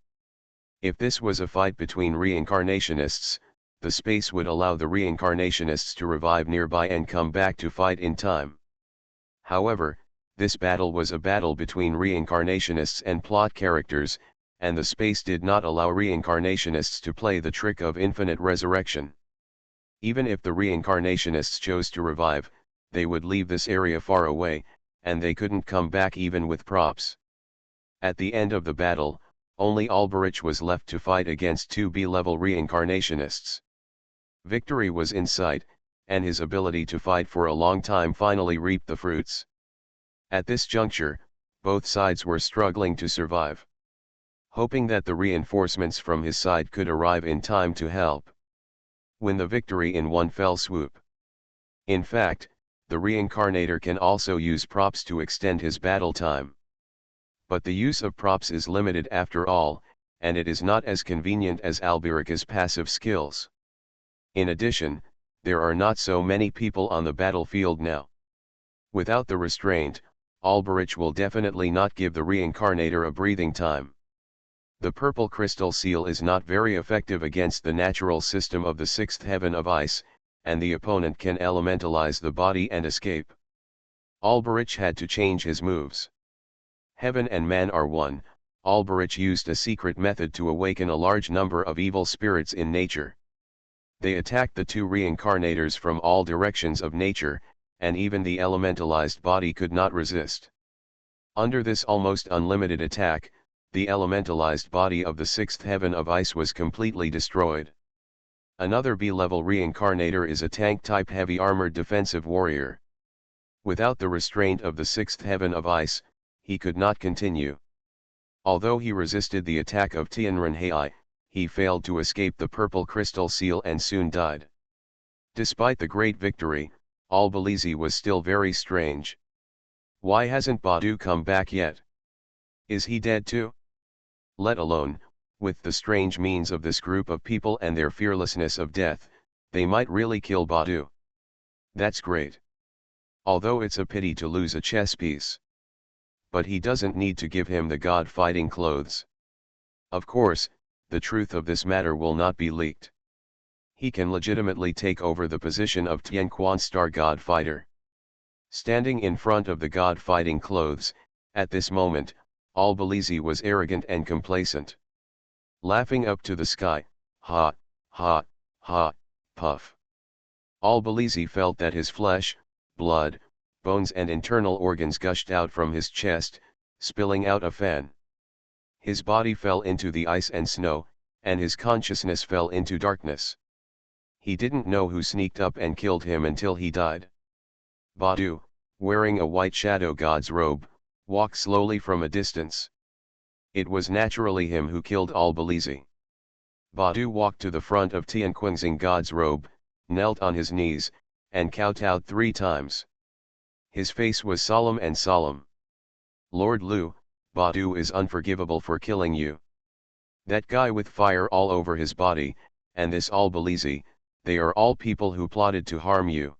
A: If this was a fight between reincarnationists, the space would allow the reincarnationists to revive nearby and come back to fight in time. However, this battle was a battle between reincarnationists and plot characters, and the space did not allow reincarnationists to play the trick of infinite resurrection. Even if the reincarnationists chose to revive, they would leave this area far away, and they couldn't come back even with props. At the end of the battle, only Alberich was left to fight against 2 B-level reincarnationists. Victory was in sight, and his ability to fight for a long time finally reaped the fruits. At this juncture, both sides were struggling to survive. Hoping that the reinforcements from his side could arrive in time to help win the victory in one fell swoop. In fact, the reincarnator can also use props to extend his battle time. But the use of props is limited after all, and it is not as convenient as Alberich's passive skills. In addition, there are not so many people on the battlefield now. Without the restraint, Alberich will definitely not give the reincarnator a breathing time. The purple crystal seal is not very effective against the natural system of the 6th heaven of ice, and the opponent can elementalize the body and escape. Alberich had to change his moves. Heaven and man are one. Alberich used a secret method to awaken a large number of evil spirits in nature. They attacked the 2 reincarnators from all directions of nature, and even the elementalized body could not resist. Under this almost unlimited attack, the elementalized body of the 6th heaven of ice was completely destroyed. Another B-level reincarnator is a tank-type heavy armored defensive warrior. Without the restraint of the 6th heaven of ice, he could not continue. Although he resisted the attack of Tianrenhai, he failed to escape the purple crystal seal and soon died. Despite the great victory, Alberich was still very strange. Why hasn't Badu come back yet? Is he dead too? Let alone, with the strange means of this group of people and their fearlessness of death, they might really kill Badu. That's great. Although it's a pity to lose a chess piece. But he doesn't need to give him the god-fighting clothes. Of course, the truth of this matter will not be leaked. He can legitimately take over the position of Tianquan Star God Fighter. Standing in front of the god-fighting clothes, at this moment, Albilizi was arrogant and complacent. Laughing up to the sky, ha, ha, ha, puff. Albilizi felt that his flesh, blood, bones and internal organs gushed out from his chest, spilling out a fan. His body fell into the ice and snow, and his consciousness fell into darkness. He didn't know who sneaked up and killed him until he died. Badu, wearing a white shadow god's robe, walked slowly from a distance. It was naturally him who killed Albilizi. Badu walked to the front of Tianquanxing god's robe, knelt on his knees, and kowtowed 3 times. His face was solemn and solemn. Lord Lu, Badu is unforgivable for killing you. That guy with fire all over his body, and this Albilizi, they are all people who plotted to harm you.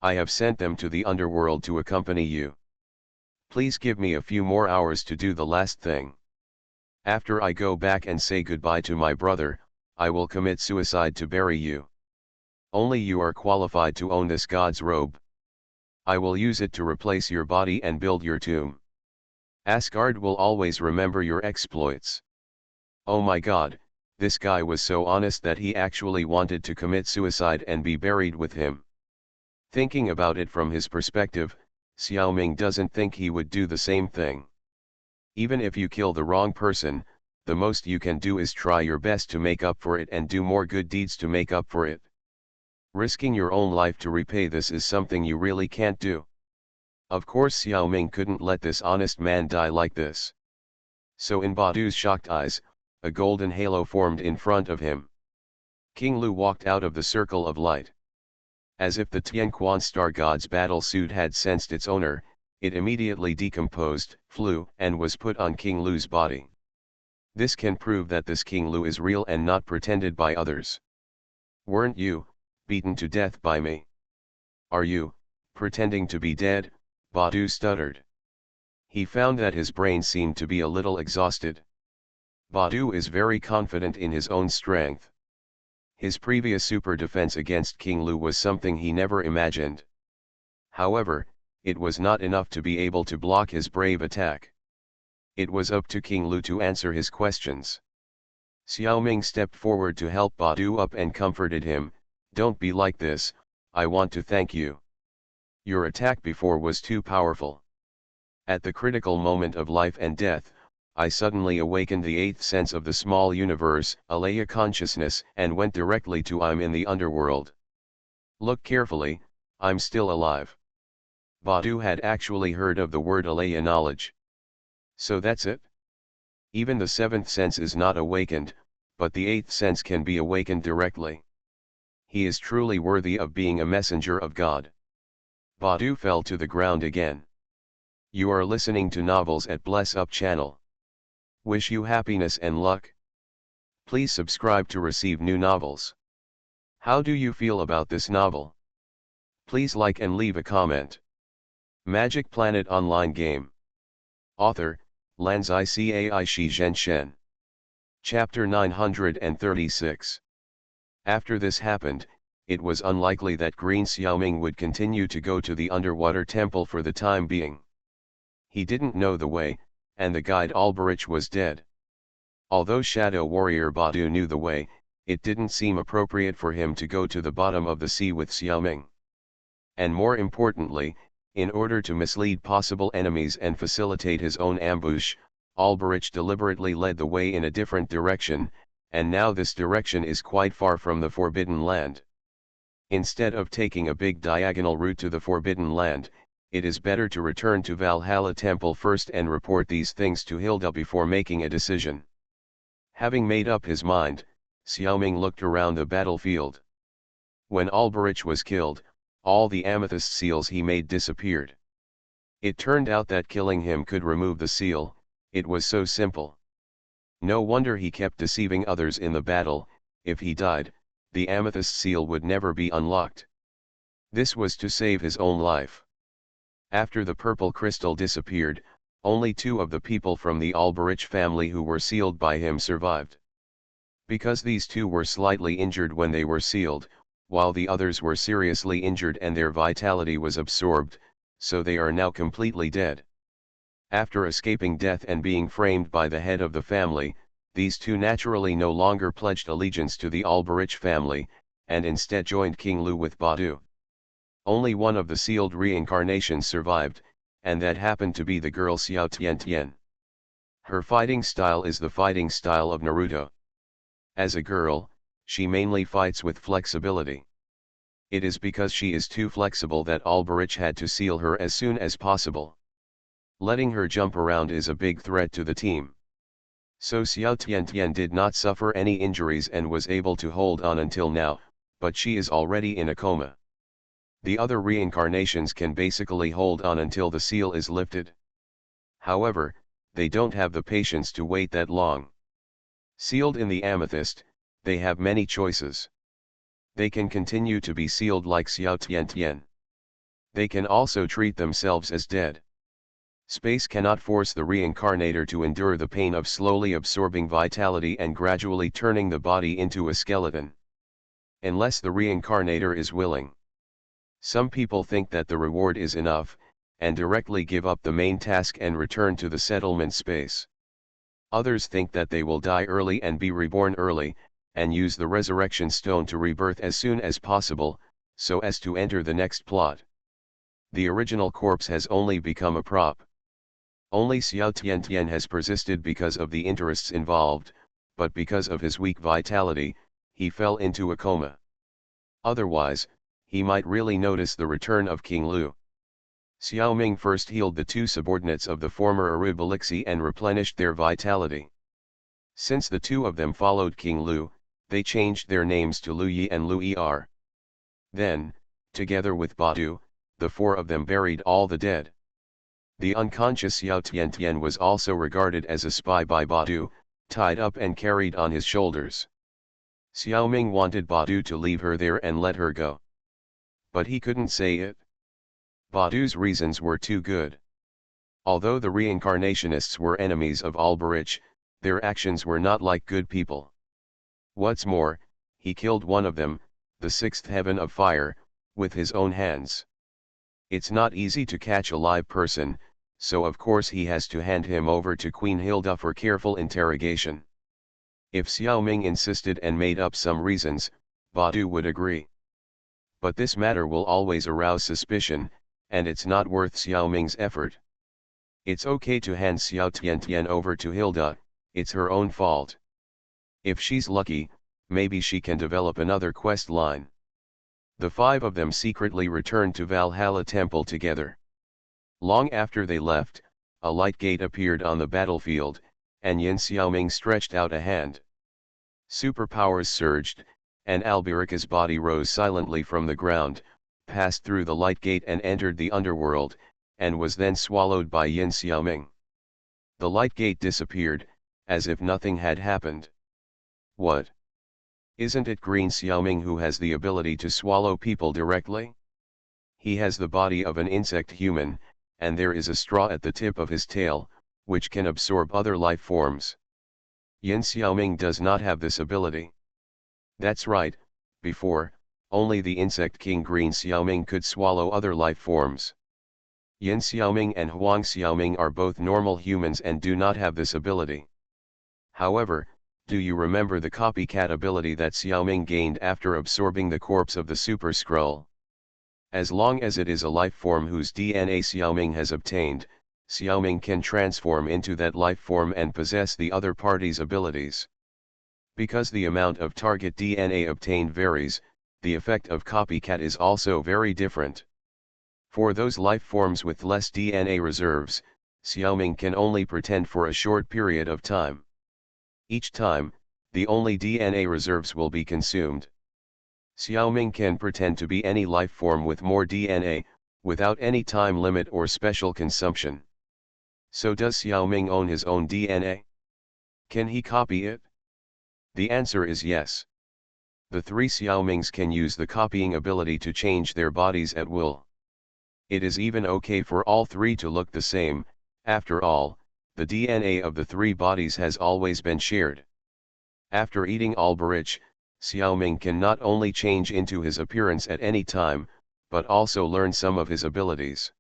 A: I have sent them to the underworld to accompany you. Please give me a few more hours to do the last thing. After I go back and say goodbye to my brother, I will commit suicide to bury you. Only you are qualified to own this god's robe. I will use it to replace your body and build your tomb. Asgard will always remember your exploits. Oh my god, this guy was so honest that he actually wanted to commit suicide and be buried with him. Thinking about it from his perspective, Xiaoming doesn't think he would do the same thing. Even if you kill the wrong person, the most you can do is try your best to make up for it and do more good deeds to make up for it. Risking your own life to repay this is something you really can't do. Of course Xiaoming couldn't let this honest man die like this. So in Badu's shocked eyes, a golden halo formed in front of him. King Lu walked out of the circle of light. As if the Tianquan Star God's battle suit had sensed its owner, it immediately decomposed, flew, and was put on King Lu's body. This can prove that this King Lu is real and not pretended by others. Weren't you beaten to death by me? Are you pretending to be dead? Badu stuttered. He found that his brain seemed to be a little exhausted. Badu is very confident in his own strength. His previous super defense against King Lu was something he never imagined. However, it was not enough to be able to block his brave attack. It was up to King Lu to answer his questions. Xiaoming stepped forward to help Badu up and comforted him. Don't be like this, I want to thank you. Your attack before was too powerful. At the critical moment of life and death, I suddenly awakened the 8th sense of the small universe, Alaya consciousness, and went directly to I'm in the underworld. Look carefully, I'm still alive. Badu had actually heard of the word Alaya knowledge. So that's it? Even the 7th sense is not awakened, but the 8th sense can be awakened directly. He is truly worthy of being a messenger of God. Badu fell to the ground again. You are listening to Novels at Bless Up channel. Wish you happiness and luck. Please subscribe to receive new novels. How do you feel about this novel? Please like and leave a comment. Magic Planet Online Game. Author, Lanzai Cai Shi Zhen Shen. Chapter 936. After this happened, it was unlikely that Green Xiaoming would continue to go to the underwater temple for the time being. He didn't know the way, and the guide Alberich was dead. Although Shadow Warrior Badu knew the way, it didn't seem appropriate for him to go to the bottom of the sea with Xiaoming. And more importantly, in order to mislead possible enemies and facilitate his own ambush, Alberich deliberately led the way in a different direction, and now this direction is quite far from the Forbidden Land. Instead of taking a big diagonal route to the Forbidden Land, it is better to return to Valhalla Temple first and report these things to Hilda before making a decision. Having made up his mind, Xiaoming looked around the battlefield. When Alberich was killed, all the amethyst seals he made disappeared. It turned out that killing him could remove the seal, it was so simple. No wonder he kept deceiving others in the battle. If he died, the amethyst seal would never be unlocked. This was to save his own life. After the purple crystal disappeared, only 2 of the people from the Alberich family who were sealed by him survived. Because these 2 were slightly injured when they were sealed, while the others were seriously injured and their vitality was absorbed, so they are now completely dead. After escaping death and being framed by the head of the family, these 2 naturally no longer pledged allegiance to the Alberich family, and instead joined King Lu with Badu. Only one of the sealed reincarnations survived, and that happened to be the girl Xiao Tiantian. Her fighting style is the fighting style of Naruto. As a girl, she mainly fights with flexibility. It is because she is too flexible that Alberich had to seal her as soon as possible. Letting her jump around is a big threat to the team. So Xiao Tiantian did not suffer any injuries and was able to hold on until now, but she is already in a coma. The other reincarnations can basically hold on until the seal is lifted. However, they don't have the patience to wait that long. Sealed in the amethyst, they have many choices. They can continue to be sealed like Xiao Tiantian. They can also treat themselves as dead. Space cannot force the reincarnator to endure the pain of slowly absorbing vitality and gradually turning the body into a skeleton. Unless the reincarnator is willing. Some people think that the reward is enough, and directly give up the main task and return to the settlement space. Others think that they will die early and be reborn early, and use the resurrection stone to rebirth as soon as possible, so as to enter the next plot. The original corpse has only become a prop. Only Xiao Tiantian has persisted because of the interests involved, but because of his weak vitality, he fell into a coma. Otherwise, he might really notice the return of King Lu. Xiao Ming first healed the 2 subordinates of the former Arubalixi and replenished their vitality. Since the 2 of them followed King Lu, they changed their names to Lu Yi and Lu Er. Then, together with Badu, the 4 of them buried all the dead. The unconscious Xiao Tiantian was also regarded as a spy by Badu, tied up and carried on his shoulders. Xiao Ming wanted Badu to leave her there and let her go. But he couldn't say it. Badu's reasons were too good. Although the reincarnationists were enemies of Alberich, their actions were not like good people. What's more, he killed one of them, the 6th heaven of fire, with his own hands. It's not easy to catch a live person, so of course he has to hand him over to Queen Hilda for careful interrogation. If Xiao Ming insisted and made up some reasons, Badu would agree. But this matter will always arouse suspicion, and it's not worth Xiao Ming's effort. It's okay to hand Xiao Tiantian over to Hilda, it's her own fault. If she's lucky, maybe she can develop another quest line. The 5 of them secretly returned to Valhalla Temple together. Long after they left, a light gate appeared on the battlefield, and Yin Xiaoming stretched out a hand. Superpowers surged, and Alberica's body rose silently from the ground, passed through the light gate and entered the underworld, and was then swallowed by Yin Xiaoming. The light gate disappeared, as if nothing had happened. What? Isn't it Green Xiaoming who has the ability to swallow people directly? He has the body of an insect human, and there is a straw at the tip of his tail, which can absorb other life forms. Yin Xiaoming does not have this ability. That's right, before, only the insect king Green Xiaoming could swallow other life forms. Yin Xiaoming and Huang Xiaoming are both normal humans and do not have this ability. However, do you remember the copycat ability that Xiaoming gained after absorbing the corpse of the Super Skrull? As long as it is a life form whose DNA Xiaoming has obtained, Xiaoming can transform into that life form and possess the other party's abilities. Because the amount of target DNA obtained varies, the effect of copycat is also very different. For those life forms with less DNA reserves, Xiaoming can only pretend for a short period of time. Each time, the only DNA reserves will be consumed. Xiaoming can pretend to be any life form with more DNA, without any time limit or special consumption. So does Xiaoming own his own DNA? Can he copy it? The answer is yes. The three Xiaomings can use the copying ability to change their bodies at will. It is even okay for all three to look the same. After all, the DNA of the three bodies has always been shared. After eating Alberich, Xiaoming can not only change into his appearance at any time, but also learn some of his abilities.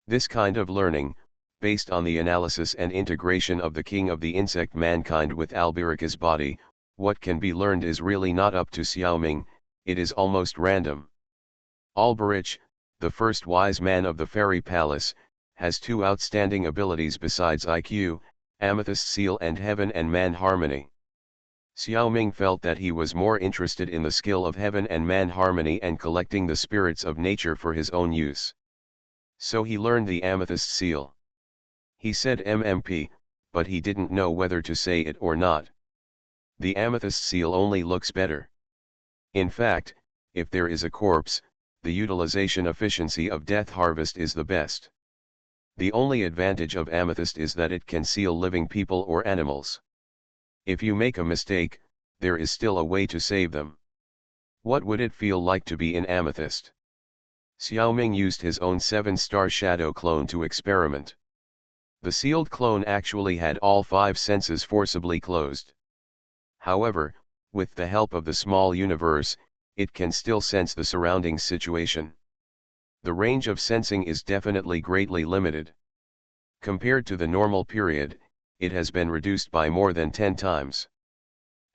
A: This kind of learning, based on the analysis and integration of the king of the insect mankind with Alberich's body, what can be learned is really not up to Xiaoming, it is almost random. Alberich, the first wise man of the fairy palace, has two outstanding abilities besides IQ, amethyst seal and heaven and man harmony. Xiaoming felt that he was more interested in the skill of heaven and man harmony and collecting the spirits of nature for his own use. So he learned the amethyst seal. He said MMP, but he didn't know whether to say it or not. The amethyst seal only looks better. In fact, if there is a corpse, the utilization efficiency of Death Harvest is the best. The only advantage of amethyst is that it can seal living people or animals. If you make a mistake, there is still a way to save them. What would it feel like to be in amethyst? Xiaoming used his own 7-star shadow clone to experiment. The sealed clone actually had all 5 senses forcibly closed. However, with the help of the small universe, it can still sense the surrounding situation. The range of sensing is definitely greatly limited. Compared to the normal period, it has been reduced by more than 10 times.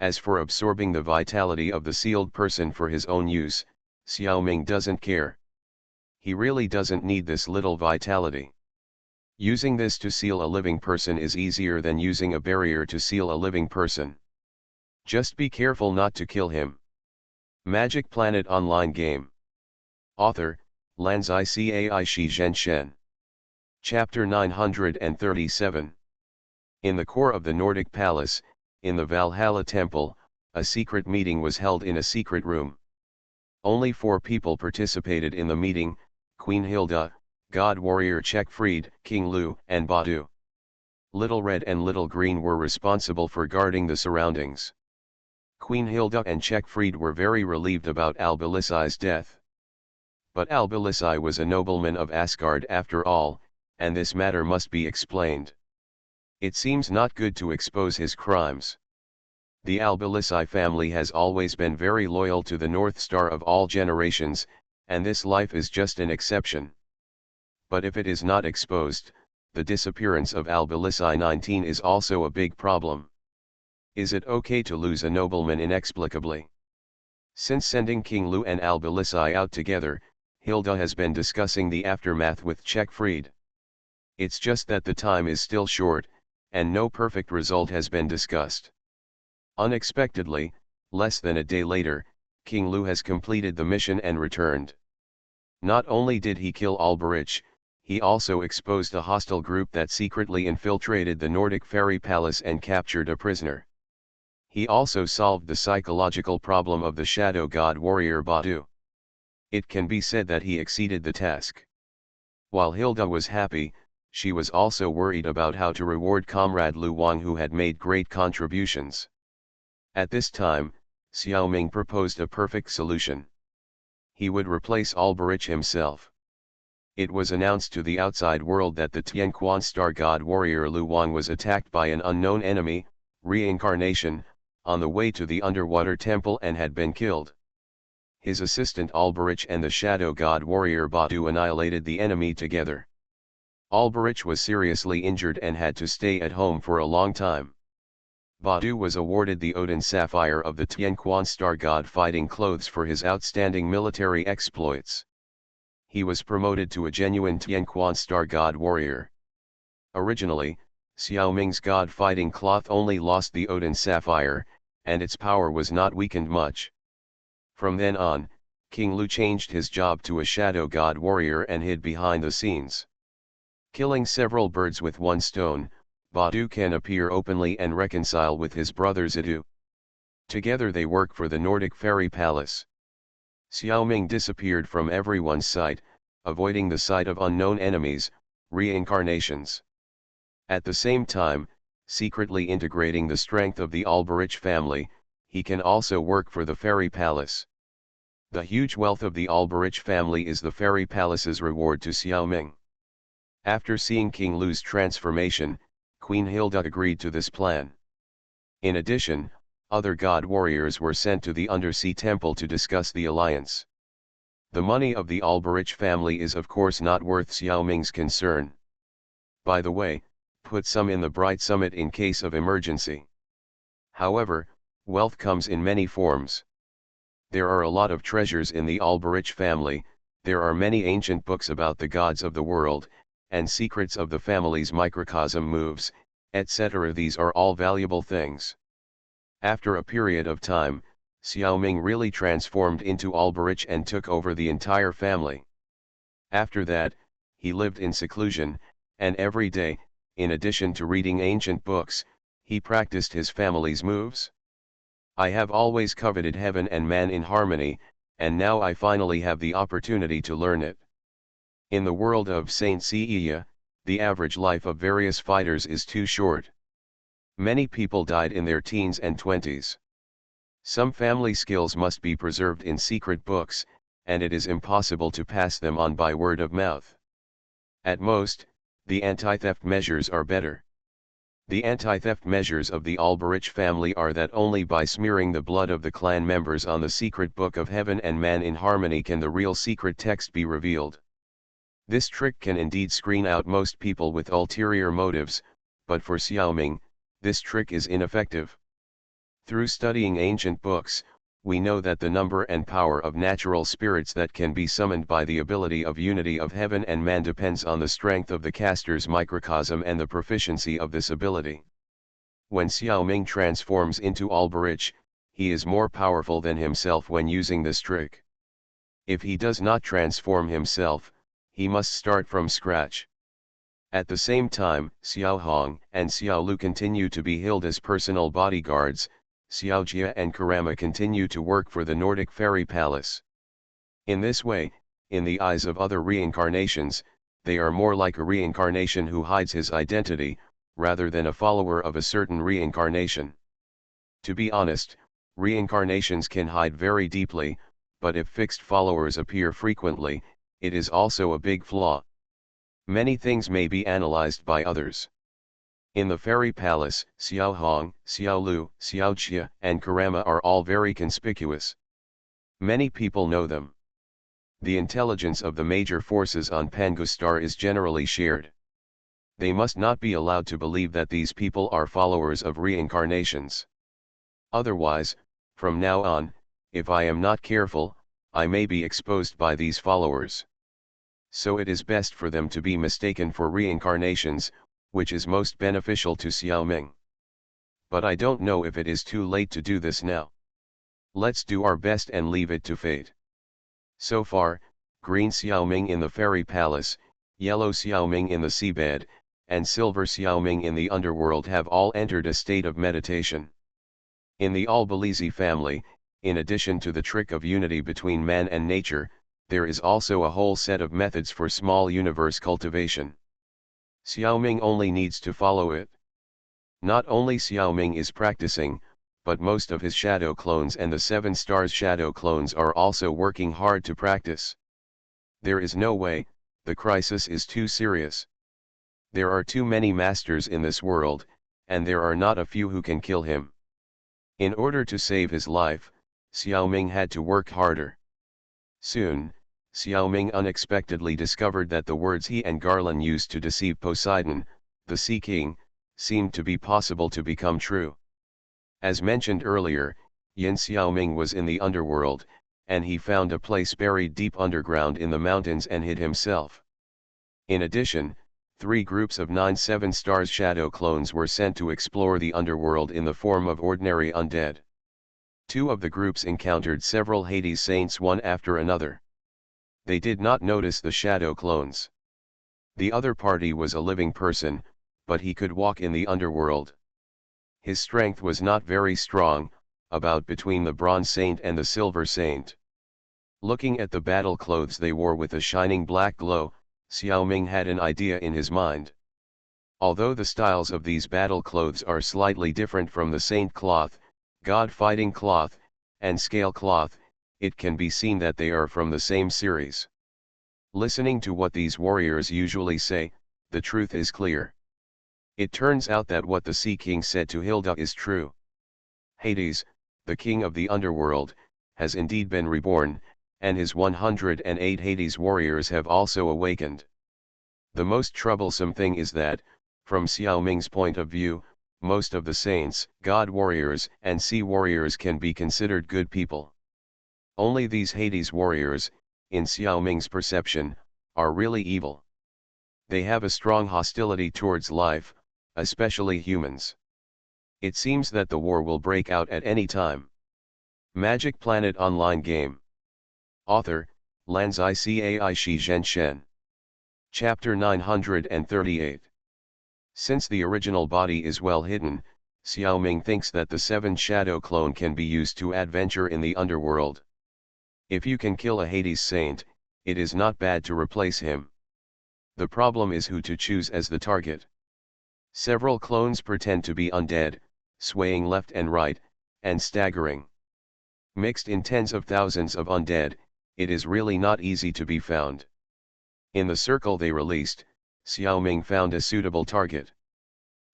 A: As for absorbing the vitality of the sealed person for his own use, Xiaoming doesn't care. He really doesn't need this little vitality. Using this to seal a living person is easier than using a barrier to seal a living person. Just be careful not to kill him. Magic Planet Online Game. Author, Lanzai Cai Shi Zhen Shen. Chapter 937. In the core of the Nordic Palace, in the Valhalla Temple, a secret meeting was held in a secret room. Only 4 people participated in the meeting: Queen Hilda, God Warrior Checkfried, King Lu, and Badu. Little Red and Little Green were responsible for guarding the surroundings. Queen Hilda and Checkfried were very relieved about Albelisai's death. But Albelisai was a nobleman of Asgard after all, and this matter must be explained. It seems not good to expose his crimes. The Albelisai family has always been very loyal to the North Star of all generations, and this life is just an exception. But if it is not exposed, the disappearance of Albelisai 19 is also a big problem. Is it okay to lose a nobleman inexplicably? Since sending King Lu and Albelisai out together, Hilda has been discussing the aftermath with Checkfried. It's just that the time is still short, and no perfect result has been discussed. Unexpectedly, less than a day later, King Lu has completed the mission and returned. Not only did he kill Alberich, he also exposed a hostile group that secretly infiltrated the Nordic Fairy Palace and captured a prisoner. He also solved the psychological problem of the shadow god warrior Badu. It can be said that he exceeded the task. While Hilda was happy, she was also worried about how to reward Comrade Lu Wang, who had made great contributions. At this time, Xiaoming proposed a perfect solution. He would replace Alberich himself. It was announced to the outside world that the Tianquan star god warrior Lu Wang was attacked by an unknown enemy, reincarnation, on the way to the underwater temple and had been killed. His assistant Alberich and the shadow god warrior Badu annihilated the enemy together. Alberich was seriously injured and had to stay at home for a long time. Badu was awarded the Odin Sapphire of the Tianquan star god fighting clothes for his outstanding military exploits. He was promoted to a genuine Tianquan star god warrior. Originally, Xiaoming's god fighting cloth only lost the Odin Sapphire, and its power was not weakened much. From then on, King Lu changed his job to a shadow god warrior and hid behind the scenes. Killing several birds with one stone, Badu can appear openly and reconcile with his brother Zidu. Together they work for the Nordic Fairy Palace. Xiaoming disappeared from everyone's sight, avoiding the sight of unknown enemies, reincarnations. At the same time, secretly integrating the strength of the Alberich family, he can also work for the fairy palace. The huge wealth of the Alberich family is the fairy palace's reward to Xiaoming. After seeing King Lu's transformation, Queen Hilda agreed to this plan. In addition, other god warriors were sent to the undersea temple to discuss the alliance. The money of the Alberich family is of course not worth Xiaoming's concern. By the way, put some in the bright summit in case of emergency. However, wealth comes in many forms. There are a lot of treasures in the Alberich family, there are many ancient books about the gods of the world, and secrets of the family's microcosm moves, etc. These are all valuable things. After a period of time, Xiaoming really transformed into Alberich and took over the entire family. After that, he lived in seclusion, and every day, in addition to reading ancient books, he practiced his family's moves. I have always coveted heaven and man in harmony, and now I finally have the opportunity to learn it. In the world of Saint Seiya, the average life of various fighters is too short. Many people died in their teens and 20s. Some family skills must be preserved in secret books, and it is impossible to pass them on by word of mouth. At most, the anti-theft measures are better. The anti-theft measures of the Alberich family are that only by smearing the blood of the clan members on the secret book of heaven and man in harmony can the real secret text be revealed. This trick can indeed screen out most people with ulterior motives, but for Xiaoming, this trick is ineffective. Through studying ancient books, we know that the number and power of natural spirits that can be summoned by the ability of unity of heaven and man depends on the strength of the caster's microcosm and the proficiency of this ability. When Xiaoming transforms into Alberich, he is more powerful than himself when using this trick. If he does not transform himself, he must start from scratch. At the same time, Xiao Hong and Xiao Lu continue to be Hilda's personal bodyguards. Xiao Jia and Karama continue to work for the Nordic Fairy Palace. In this way, in the eyes of other reincarnations, they are more like a reincarnation who hides his identity, rather than a follower of a certain reincarnation. To be honest, reincarnations can hide very deeply, but if fixed followers appear frequently, it is also a big flaw. Many things may be analyzed by others. In the fairy palace, Xiao Hong, Xiao Lu, Xiao Jia, and Karama are all very conspicuous. Many people know them. The intelligence of the major forces on Pangustar is generally shared. They must not be allowed to believe that these people are followers of reincarnations. Otherwise, from now on, if I am not careful, I may be exposed by these followers. So it is best for them to be mistaken for reincarnations, which is most beneficial to Xiaoming. But I don't know if it is too late to do this now. Let's do our best and leave it to fate. So far, green Xiaoming in the fairy palace, yellow Xiaoming in the seabed, and silver Xiaoming in the underworld have all entered a state of meditation. In the Albilizi family, in addition to the trick of unity between man and nature, there is also a whole set of methods for small universe cultivation. Xiaoming only needs to follow it. Not only Xiaoming is practicing, but most of his shadow clones and the 7 stars shadow clones are also working hard to practice. There is no way, the crisis is too serious. There are too many masters in this world, and there are not a few who can kill him. In order to save his life, Xiaoming had to work harder. Soon, Xiaoming unexpectedly discovered that the words he and Garland used to deceive Poseidon, the Sea King, seemed to be possible to become true. As mentioned earlier, Yin Xiaoming was in the underworld, and he found a place buried deep underground in the mountains and hid himself. In addition, 3 groups of 9 7 stars shadow clones were sent to explore the underworld in the form of ordinary undead. 2 of the groups encountered several Hades saints one after another. They did not notice the shadow clones. The other party was a living person, but he could walk in the underworld. His strength was not very strong, about between the bronze saint and the silver saint. Looking at the battle clothes they wore with a shining black glow, Xiaoming had an idea in his mind. Although the styles of these battle clothes are slightly different from the saint cloth, god fighting cloth, and scale cloth, it can be seen that they are from the same series. Listening to what these warriors usually say, the truth is clear. It turns out that what the Sea King said to Hilda is true. Hades, the king of the underworld, has indeed been reborn, and his 108 Hades warriors have also awakened. The most troublesome thing is that, from Xiaoming's point of view, most of the saints, god warriors, and sea warriors can be considered good people. Only these Hades warriors, in Xiaoming's perception, are really evil. They have a strong hostility towards life, especially humans. It seems that the war will break out at any time. Magic Planet Online Game. Author, Lanzai Cai Shi Zhen Shen. Chapter 938. Since the original body is well hidden, Xiaoming thinks that the seventh shadow clone can be used to adventure in the underworld. If you can kill a Hades saint, it is not bad to replace him. The problem is who to choose as the target. Several clones pretend to be undead, swaying left and right, and staggering. Mixed in tens of thousands of undead, it is really not easy to be found. In the circle they released, Xiaoming found a suitable target.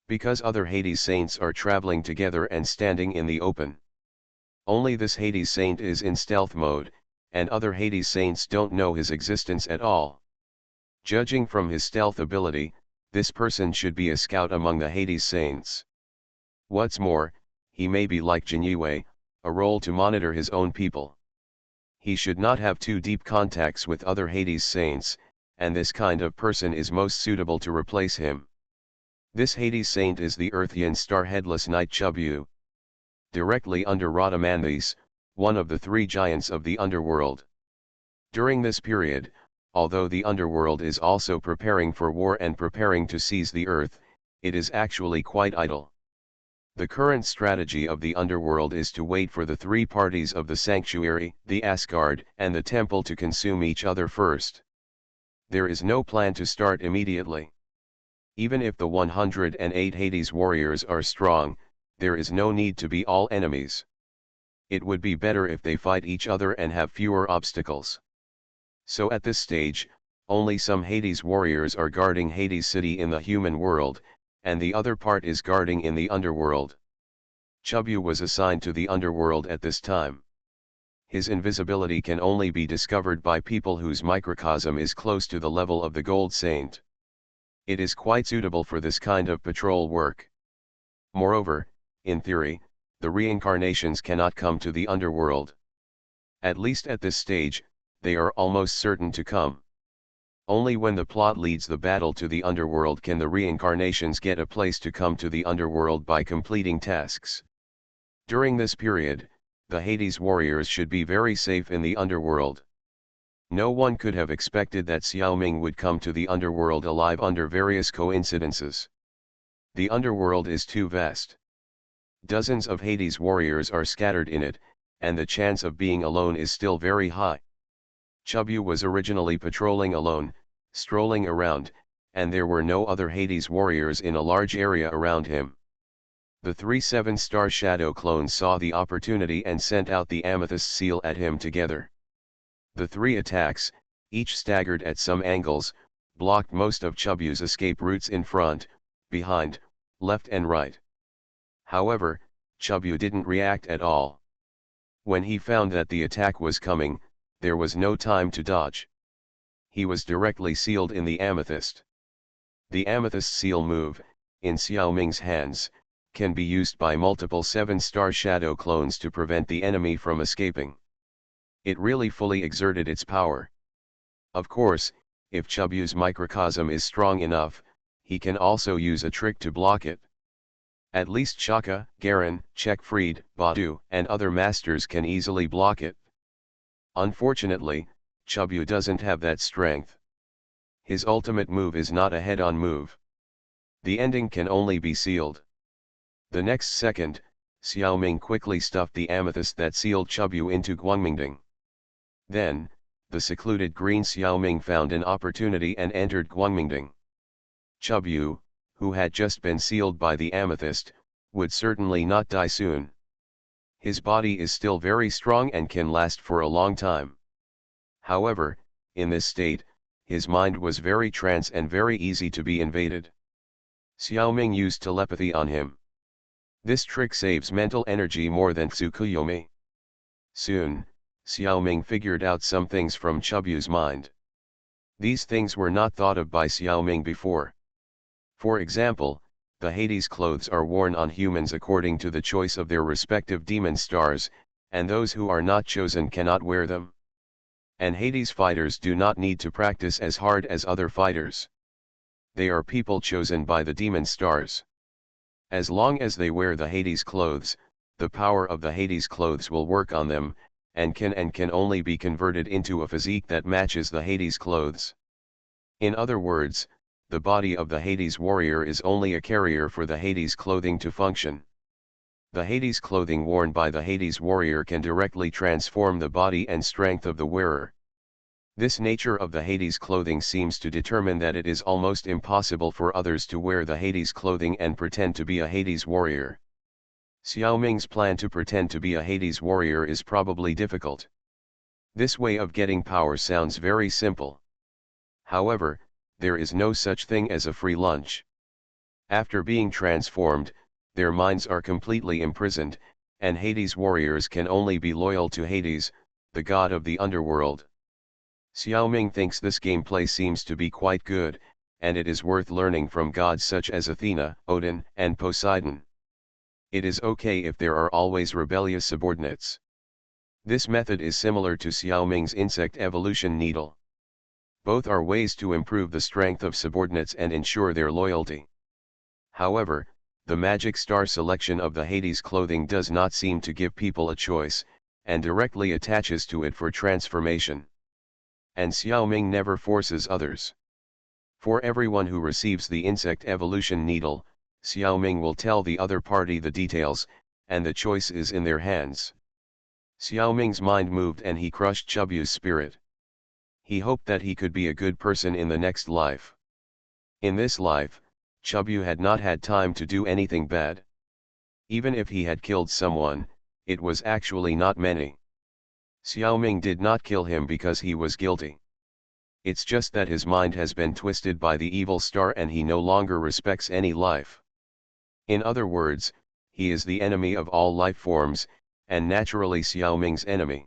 A: Because other Hades saints are traveling together and standing in the open. Only this Hades saint is in stealth mode, and other Hades saints don't know his existence at all. Judging from his stealth ability, this person should be a scout among the Hades saints. What's more, he may be like Jinyue, a role to monitor his own people. He should not have too deep contacts with other Hades saints, and this kind of person is most suitable to replace him. This Hades saint is the Earthian star headless knight Chubyu. Directly under Rhadamanthys, one of the three giants of the underworld. During this period, although the underworld is also preparing for war and preparing to seize the earth, it is actually quite idle. The current strategy of the underworld is to wait for the three parties of the sanctuary, the Asgard, and the temple to consume each other first. There is no plan to start immediately. Even if the 108 Hades warriors are strong, there is no need to be all enemies. It would be better if they fight each other and have fewer obstacles. So at this stage, only some Hades warriors are guarding Hades city in the human world, and the other part is guarding in the underworld. Chubyu was assigned to the underworld at this time. His invisibility can only be discovered by people whose microcosm is close to the level of the Gold Saint. It is quite suitable for this kind of patrol work. Moreover, in theory, the reincarnations cannot come to the underworld. At least at this stage, they are almost certain to come. Only when the plot leads the battle to the underworld can the reincarnations get a place to come to the underworld by completing tasks. During this period, the Hades warriors should be very safe in the underworld. No one could have expected that Xiaoming would come to the underworld alive under various coincidences. The underworld is too vast. Dozens of Hades warriors are scattered in it, and the chance of being alone is still very high. Chubyu was originally patrolling alone, strolling around, and there were no other Hades warriors in a large area around him. The three seven-star shadow clones saw the opportunity and sent out the amethyst seal at him together. The three attacks, each staggered at some angles, blocked most of Chubyu's escape routes in front, behind, left and right. However, Chubyu didn't react at all. When he found that the attack was coming, there was no time to dodge. He was directly sealed in the amethyst. The amethyst seal move, in Xiaoming's hands, can be used by multiple seven-star shadow clones to prevent the enemy from escaping. It really fully exerted its power. Of course, if Chubyu's microcosm is strong enough, he can also use a trick to block it. At least Shaka, Garen, Checkfried, Badu, and other masters can easily block it. Unfortunately, Chubyu doesn't have that strength. His ultimate move is not a head-on move. The ending can only be sealed. The next second, Xiaoming quickly stuffed the amethyst that sealed Chubyu into Guangmingding. Then, the secluded green Xiaoming found an opportunity and entered Guangmingding. Chubyu, who had just been sealed by the amethyst, would certainly not die soon. His body is still very strong and can last for a long time. However, in this state, his mind was very trance and very easy to be invaded. Xiaoming used telepathy on him. This trick saves mental energy more than Tsukuyomi. Soon, Xiaoming figured out some things from Chubyu's mind. These things were not thought of by Xiaoming before. For example, the Hades clothes are worn on humans according to the choice of their respective demon stars, and those who are not chosen cannot wear them. And Hades fighters do not need to practice as hard as other fighters. They are people chosen by the demon stars. As long as they wear the Hades clothes, the power of the Hades clothes will work on them, and can only be converted into a physique that matches the Hades clothes. In other words, the body of the Hades warrior is only a carrier for the Hades clothing to function. The Hades clothing worn by the Hades warrior can directly transform the body and strength of the wearer. This nature of the Hades clothing seems to determine that it is almost impossible for others to wear the Hades clothing and pretend to be a Hades warrior. Xiaoming's plan to pretend to be a Hades warrior is probably difficult. This way of getting power sounds very simple. However, there is no such thing as a free lunch. After being transformed, their minds are completely imprisoned, and Hades warriors can only be loyal to Hades, the god of the underworld. Xiaoming thinks this gameplay seems to be quite good, and it is worth learning from gods such as Athena, Odin, and Poseidon. It is okay if there are always rebellious subordinates. This method is similar to Xiaoming's insect evolution needle. Both are ways to improve the strength of subordinates and ensure their loyalty. However, the magic star selection of the Hades clothing does not seem to give people a choice, and directly attaches to it for transformation. And Xiaoming never forces others. For everyone who receives the insect evolution needle, Xiaoming will tell the other party the details, and the choice is in their hands. Xiaoming's mind moved and he crushed Chubyu's spirit. He hoped that he could be a good person in the next life. In this life, Chubyu had not had time to do anything bad. Even if he had killed someone, it was actually not many. Xiaoming did not kill him because he was guilty. It's just that his mind has been twisted by the evil star and he no longer respects any life. In other words, he is the enemy of all life forms, and naturally Xiaoming's enemy.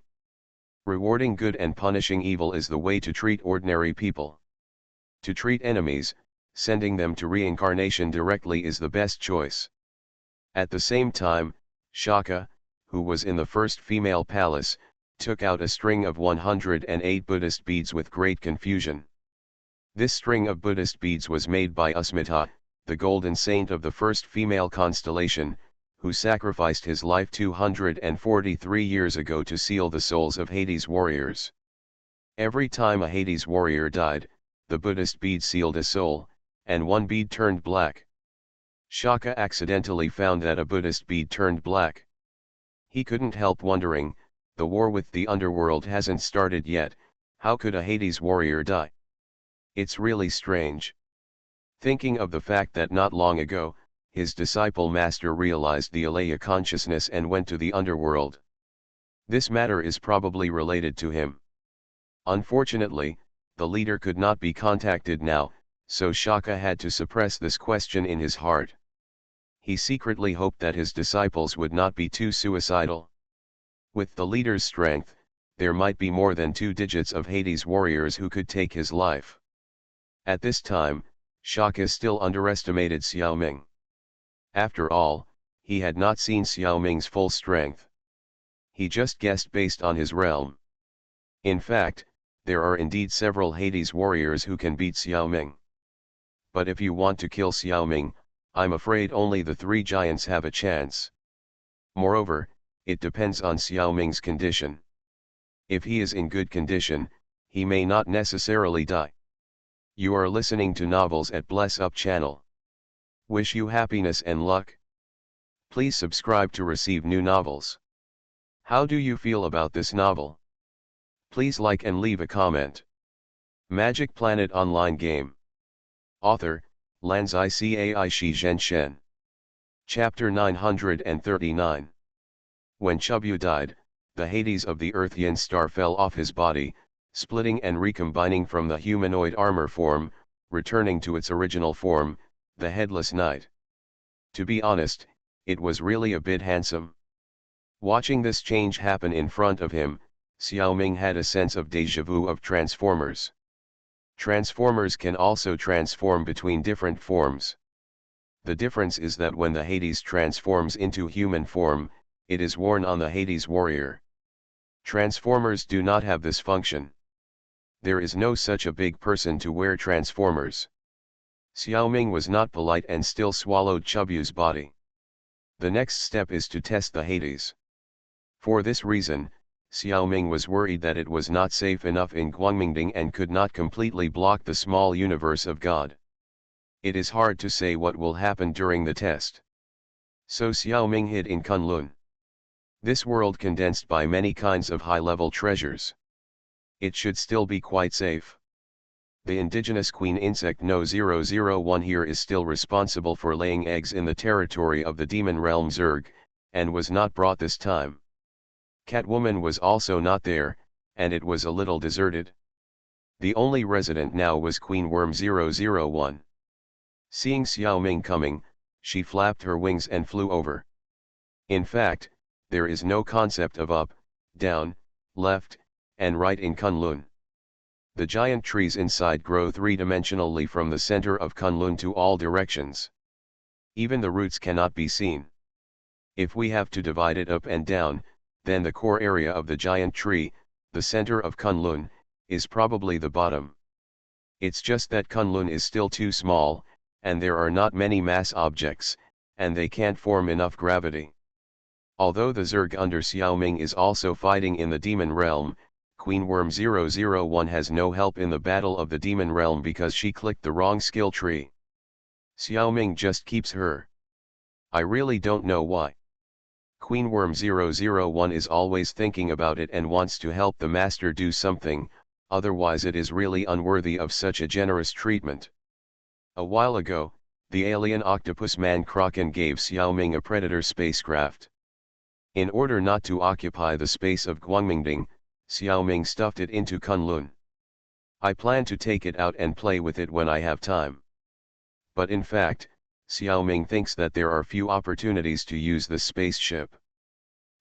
A: Rewarding good and punishing evil is the way to treat ordinary people. To treat enemies, sending them to reincarnation directly is the best choice. At the same time, Shaka, who was in the first female palace, took out a string of 108 Buddhist beads with great confusion. This string of Buddhist beads was made by Usmita, the golden saint of the first female constellation, who sacrificed his life 243 years ago to seal the souls of Hades warriors. Every time a Hades warrior died, the Buddhist bead sealed a soul, and one bead turned black. Shaka accidentally found that a Buddhist bead turned black. He couldn't help wondering, the war with the underworld hasn't started yet, how could a Hades warrior die? It's really strange. Thinking of the fact that not long ago, his disciple master realized the Alaya consciousness and went to the underworld. This matter is probably related to him. Unfortunately, the leader could not be contacted now, so Shaka had to suppress this question in his heart. He secretly hoped that his disciples would not be too suicidal. With the leader's strength, there might be more than 2 digits of Hades warriors who could take his life. At this time, Shaka still underestimated Xiaoming. After all, he had not seen Xiaoming's full strength. He just guessed based on his realm. In fact, there are indeed several Hades warriors who can beat Xiaoming. But if you want to kill Xiaoming, I'm afraid only the 3 giants have a chance. Moreover, it depends on Xiaoming's condition. If he is in good condition, he may not necessarily die. You are listening to Novels at Bless Up channel. Wish you happiness and luck. Please subscribe to receive new novels. How do you feel about this novel? Please like and leave a comment. Magic Planet Online Game. Author, Lanzai Cai Shi Zhen Shen. Chapter 939. When Chubyu died, the Hades of the Earth Yin star fell off his body, splitting and recombining from the humanoid armor form, returning to its original form, the Headless Knight. To be honest, it was really a bit handsome. Watching this change happen in front of him, Xiaoming had a sense of déjà vu of Transformers. Transformers can also transform between different forms. The difference is that when the Hades transforms into human form, it is worn on the Hades warrior. Transformers do not have this function. There is no such a big person to wear Transformers. Xiaoming was not polite and still swallowed Chubyu's body. The next step is to test the Hades. For this reason, Xiaoming was worried that it was not safe enough in Guangmingding and could not completely block the small universe of God. It is hard to say what will happen during the test. So Xiaoming hid in Kunlun. This world condensed by many kinds of high-level treasures. It should still be quite safe. The indigenous queen insect No 001 here is still responsible for laying eggs in the territory of the demon realm Zerg, and was not brought this time. Catwoman was also not there, and it was a little deserted. The only resident now was Queen Worm 001. Seeing Xiaoming coming, she flapped her wings and flew over. In fact, there is no concept of up, down, left, and right in Kunlun. The giant trees inside grow three-dimensionally from the center of Kunlun to all directions. Even the roots cannot be seen. If we have to divide it up and down, then the core area of the giant tree, the center of Kunlun, is probably the bottom. It's just that Kunlun is still too small, and there are not many mass objects, and they can't form enough gravity. Although the Zerg under Xiaoming is also fighting in the demon realm, Queen Worm 001 has no help in the battle of the demon realm because she clicked the wrong skill tree. Xiaoming just keeps her. I really don't know why. Queen Worm 001 is always thinking about it and wants to help the master do something, otherwise it is really unworthy of such a generous treatment. A while ago, the alien octopus man Kraken gave Xiaoming a Predator spacecraft. In order not to occupy the space of Guangmingding, Xiaoming stuffed it into Kunlun. I plan to take it out and play with it when I have time. But in fact, Xiaoming thinks that there are few opportunities to use this spaceship.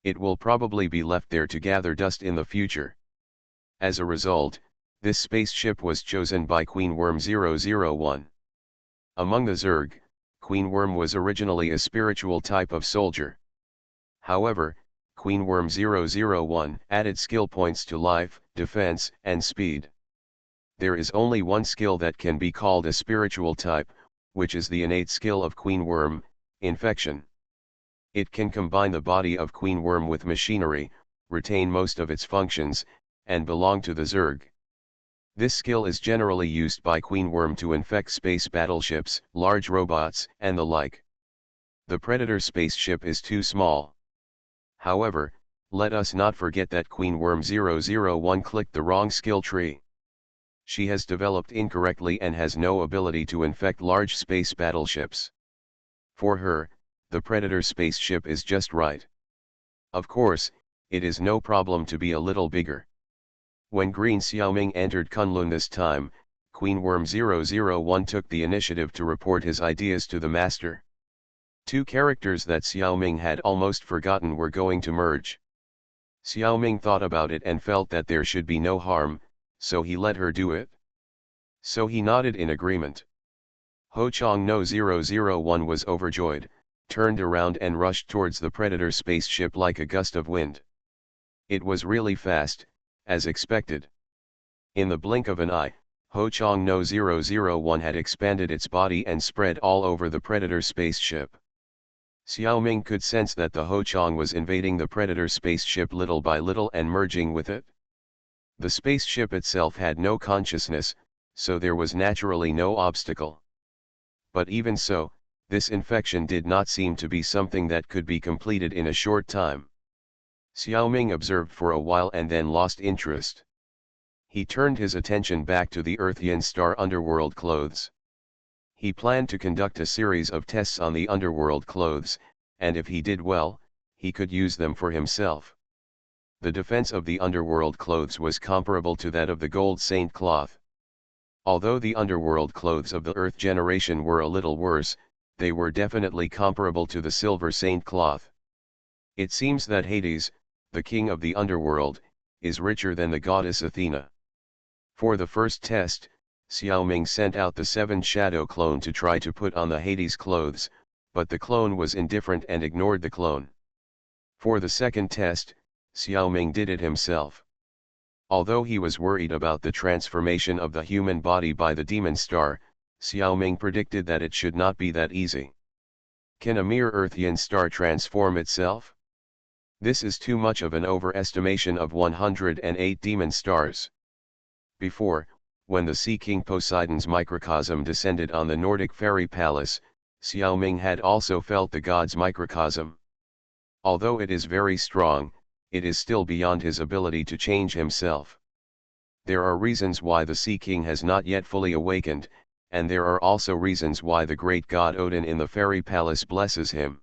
A: It will probably be left there to gather dust in the future. As a result, this spaceship was chosen by Queen Worm 001. Among the Zerg, Queen Worm was originally a spiritual type of soldier. However, Queen Worm 001 added skill points to life, defense, and speed. There is only one skill that can be called a spiritual type, which is the innate skill of Queen Worm, Infection. It can combine the body of Queen Worm with machinery, retain most of its functions, and belong to the Zerg. This skill is generally used by Queen Worm to infect space battleships, large robots, and the like. The Predator spaceship is too small. However, let us not forget that Queen Worm 001 clicked the wrong skill tree. She has developed incorrectly and has no ability to infect large space battleships. For her, the Predator spaceship is just right. Of course, it is no problem to be a little bigger. When Green Xiaoming entered Kunlun this time, Queen Worm 001 took the initiative to report his ideas to the master. Two characters that Xiaoming had almost forgotten were going to merge. Xiaoming thought about it and felt that there should be no harm, so he let her do it. So he nodded in agreement. Ho Chong No 001 was overjoyed, turned around and rushed towards the Predator spaceship like a gust of wind. It was really fast, as expected. In the blink of an eye, Ho Chong No 001 had expanded its body and spread all over the Predator spaceship. Xiaoming could sense that the Ho Chong was invading the Predator spaceship little by little and merging with it. The spaceship itself had no consciousness, so there was naturally no obstacle. But even so, this infection did not seem to be something that could be completed in a short time. Xiaoming observed for a while and then lost interest. He turned his attention back to the Earthian star underworld clothes. He planned to conduct a series of tests on the underworld clothes, and if he did well, he could use them for himself. The defense of the underworld clothes was comparable to that of the gold saint cloth. Although the underworld clothes of the Earth generation were a little worse, they were definitely comparable to the silver saint cloth. It seems that Hades, the king of the underworld, is richer than the goddess Athena. For the first test, Xiaoming sent out the 7 shadow clone to try to put on the Hades clothes, but the clone was indifferent and ignored the clone. For the second test, Xiaoming did it himself. Although he was worried about the transformation of the human body by the demon star, Xiaoming predicted that it should not be that easy. Can a mere Earthian star transform itself? This is too much of an overestimation of 108 demon stars. Before, when the Sea King Poseidon's microcosm descended on the Nordic fairy palace, Xiaoming had also felt the god's microcosm. Although it is very strong, it is still beyond his ability to change himself. There are reasons why the Sea King has not yet fully awakened, and there are also reasons why the great god Odin in the fairy palace blesses him.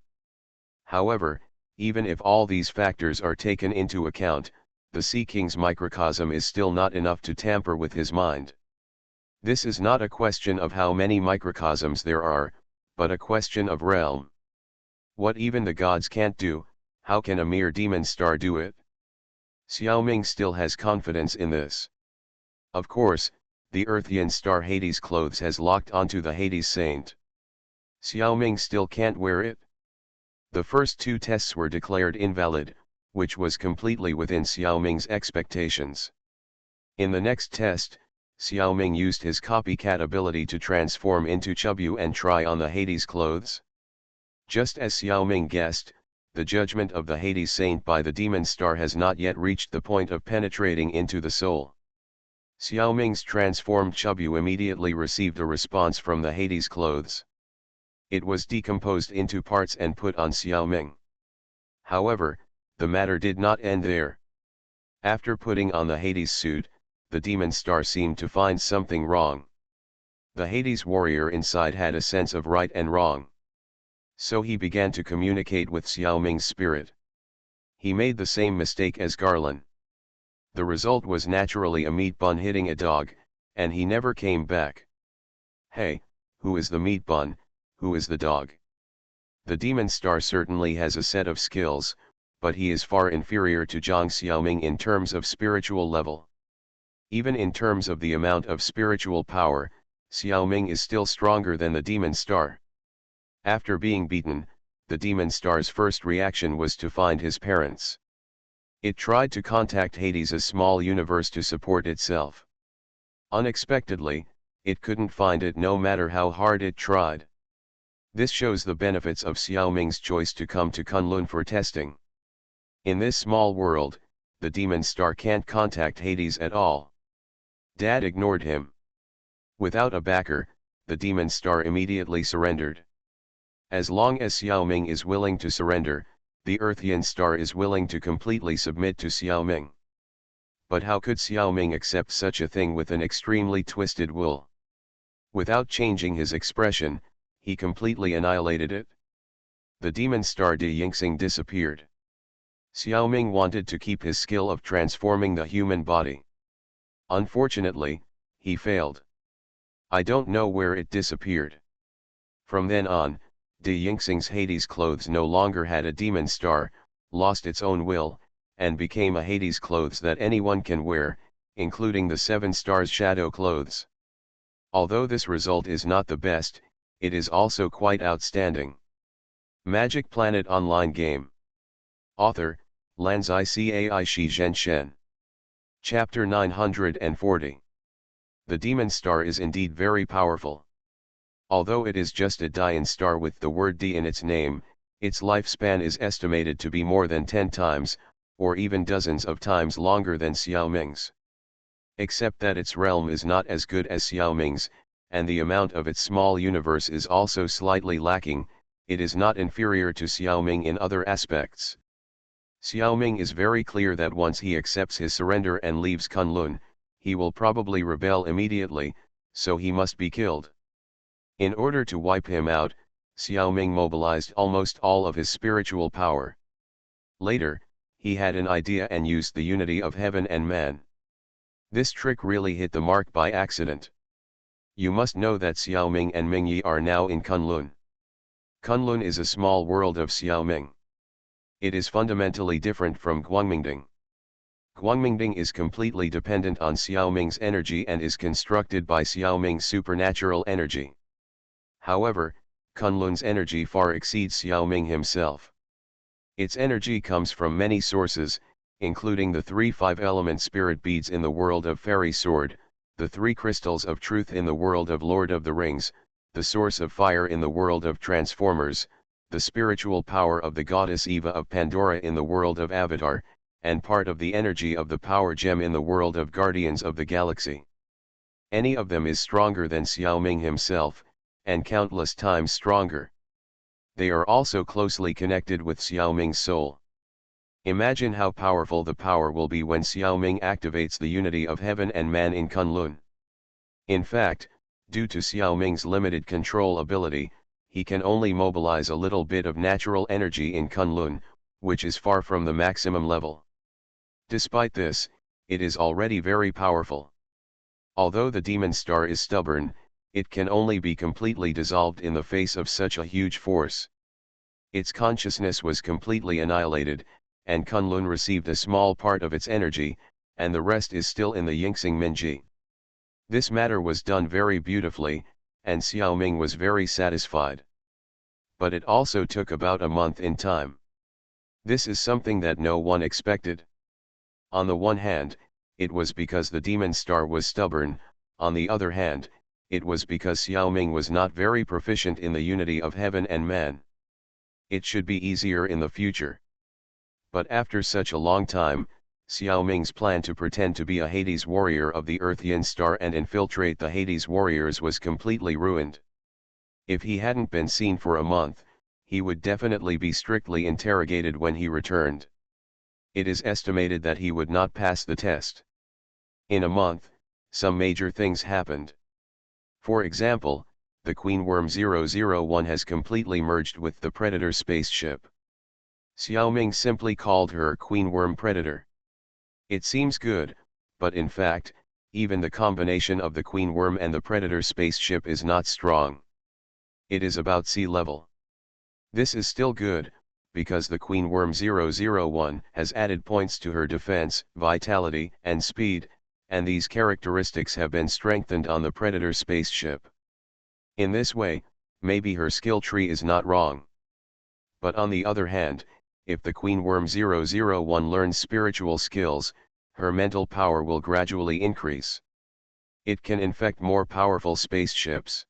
A: However, even if all these factors are taken into account, the Sea King's microcosm is still not enough to tamper with his mind. This is not a question of how many microcosms there are, but a question of realm. What even the gods can't do, how can a mere demon star do it? Xiaoming still has confidence in this. Of course, the Earthian star Hades clothes has locked onto the Hades saint. Xiaoming still can't wear it. The first 2 tests were declared invalid, which was completely within Xiaoming's expectations. In the next test, Xiaoming used his copycat ability to transform into Chubu and try on the Hades clothes. Just as Xiaoming guessed, the judgment of the Hades saint by the demon star has not yet reached the point of penetrating into the soul. Xiaoming's transformed Chubu immediately received a response from the Hades clothes. It was decomposed into parts and put on Xiaoming. However, the matter did not end there. After putting on the Hades suit, the demon star seemed to find something wrong. The Hades warrior inside had a sense of right and wrong. So he began to communicate with Xiaoming's spirit. He made the same mistake as Garland. The result was naturally a meat bun hitting a dog, and he never came back. Hey, who is the meat bun, who is the dog? The demon star certainly has a set of skills, but he is far inferior to Zhang Xiaoming in terms of spiritual level. Even in terms of the amount of spiritual power, Xiaoming is still stronger than the demon star. After being beaten, the demon star's first reaction was to find his parents. It tried to contact Hades' small universe to support itself. Unexpectedly, it couldn't find it no matter how hard it tried. This shows the benefits of Xiaoming's choice to come to Kunlun for testing. In this small world, the demon star can't contact Hades at all. Dad ignored him. Without a backer, the demon star immediately surrendered. As long as Xiaoming is willing to surrender, the Earthian star is willing to completely submit to Xiaoming. But how could Xiaoming accept such a thing with an extremely twisted will? Without changing his expression, he completely annihilated it. The demon star De Yingxing disappeared. Xiaoming wanted to keep his skill of transforming the human body. Unfortunately, he failed. I don't know where it disappeared. From then on, De Yingxing's Hades clothes no longer had a demon star, lost its own will, and became a Hades clothes that anyone can wear, including the 7 stars shadow clothes. Although this result is not the best, it is also quite outstanding. Magic Planet Online Game. Author, Lanzai Cai Shi Zhen Shen. Chapter 940. The demon star is indeed very powerful. Although it is just a Dian star with the word D in its name, its lifespan is estimated to be more than 10 times, or even dozens of times longer than Xiaoming's. Except that its realm is not as good as Xiaoming's, and the amount of its small universe is also slightly lacking, it is not inferior to Xiaoming in other aspects. Xiaoming is very clear that once he accepts his surrender and leaves Kunlun, he will probably rebel immediately, so he must be killed. In order to wipe him out, Xiaoming mobilized almost all of his spiritual power. Later, he had an idea and used the unity of heaven and man. This trick really hit the mark by accident. You must know that Xiaoming and Mingyi are now in Kunlun. Kunlun is a small world of Xiaoming. It is fundamentally different from Guangmingding. Guangmingding is completely dependent on Xiaoming's energy and is constructed by Xiaoming's supernatural energy. However, Kunlun's energy far exceeds Xiaoming himself. Its energy comes from many sources, including the 3 5-element spirit beads in the world of Fairy Sword, the 3 crystals of truth in the world of Lord of the Rings, the source of fire in the world of Transformers, the spiritual power of the goddess Eva of Pandora in the world of Avatar, and part of the energy of the power gem in the world of Guardians of the Galaxy. Any of them is stronger than Xiaoming himself, and countless times stronger. They are also closely connected with Xiaoming's soul. Imagine how powerful the power will be when Xiaoming activates the unity of heaven and man in Kunlun. In fact, due to Xiaoming's limited control ability, he can only mobilize a little bit of natural energy in Kunlun, which is far from the maximum level. Despite this, it is already very powerful. Although the demon star is stubborn, it can only be completely dissolved in the face of such a huge force. Its consciousness was completely annihilated, and Kunlun received a small part of its energy, and the rest is still in the Yingxing Minji. This matter was done very beautifully, and Xiaoming was very satisfied. But it also took about a month in time. This is something that no one expected. On the one hand, it was because the demon star was stubborn, on the other hand, it was because Xiaoming was not very proficient in the unity of heaven and man. It should be easier in the future. But after such a long time, Xiaoming's plan to pretend to be a Hades warrior of the Earth Yin star and infiltrate the Hades warriors was completely ruined. If he hadn't been seen for a month, he would definitely be strictly interrogated when he returned. It is estimated that he would not pass the test. In a month, some major things happened. For example, the Queen Worm 001 has completely merged with the Predator spaceship. Xiaoming simply called her Queen Worm Predator. It seems good, but in fact, even the combination of the Queen Worm and the Predator spaceship is not strong. It is about sea level. This is still good, because the Queen Worm 001 has added points to her defense, vitality, and speed, and these characteristics have been strengthened on the Predator spaceship. In this way, maybe her skill tree is not wrong. But on the other hand, if the Queen Worm 001 learns spiritual skills, her mental power will gradually increase. It can infect more powerful spaceships.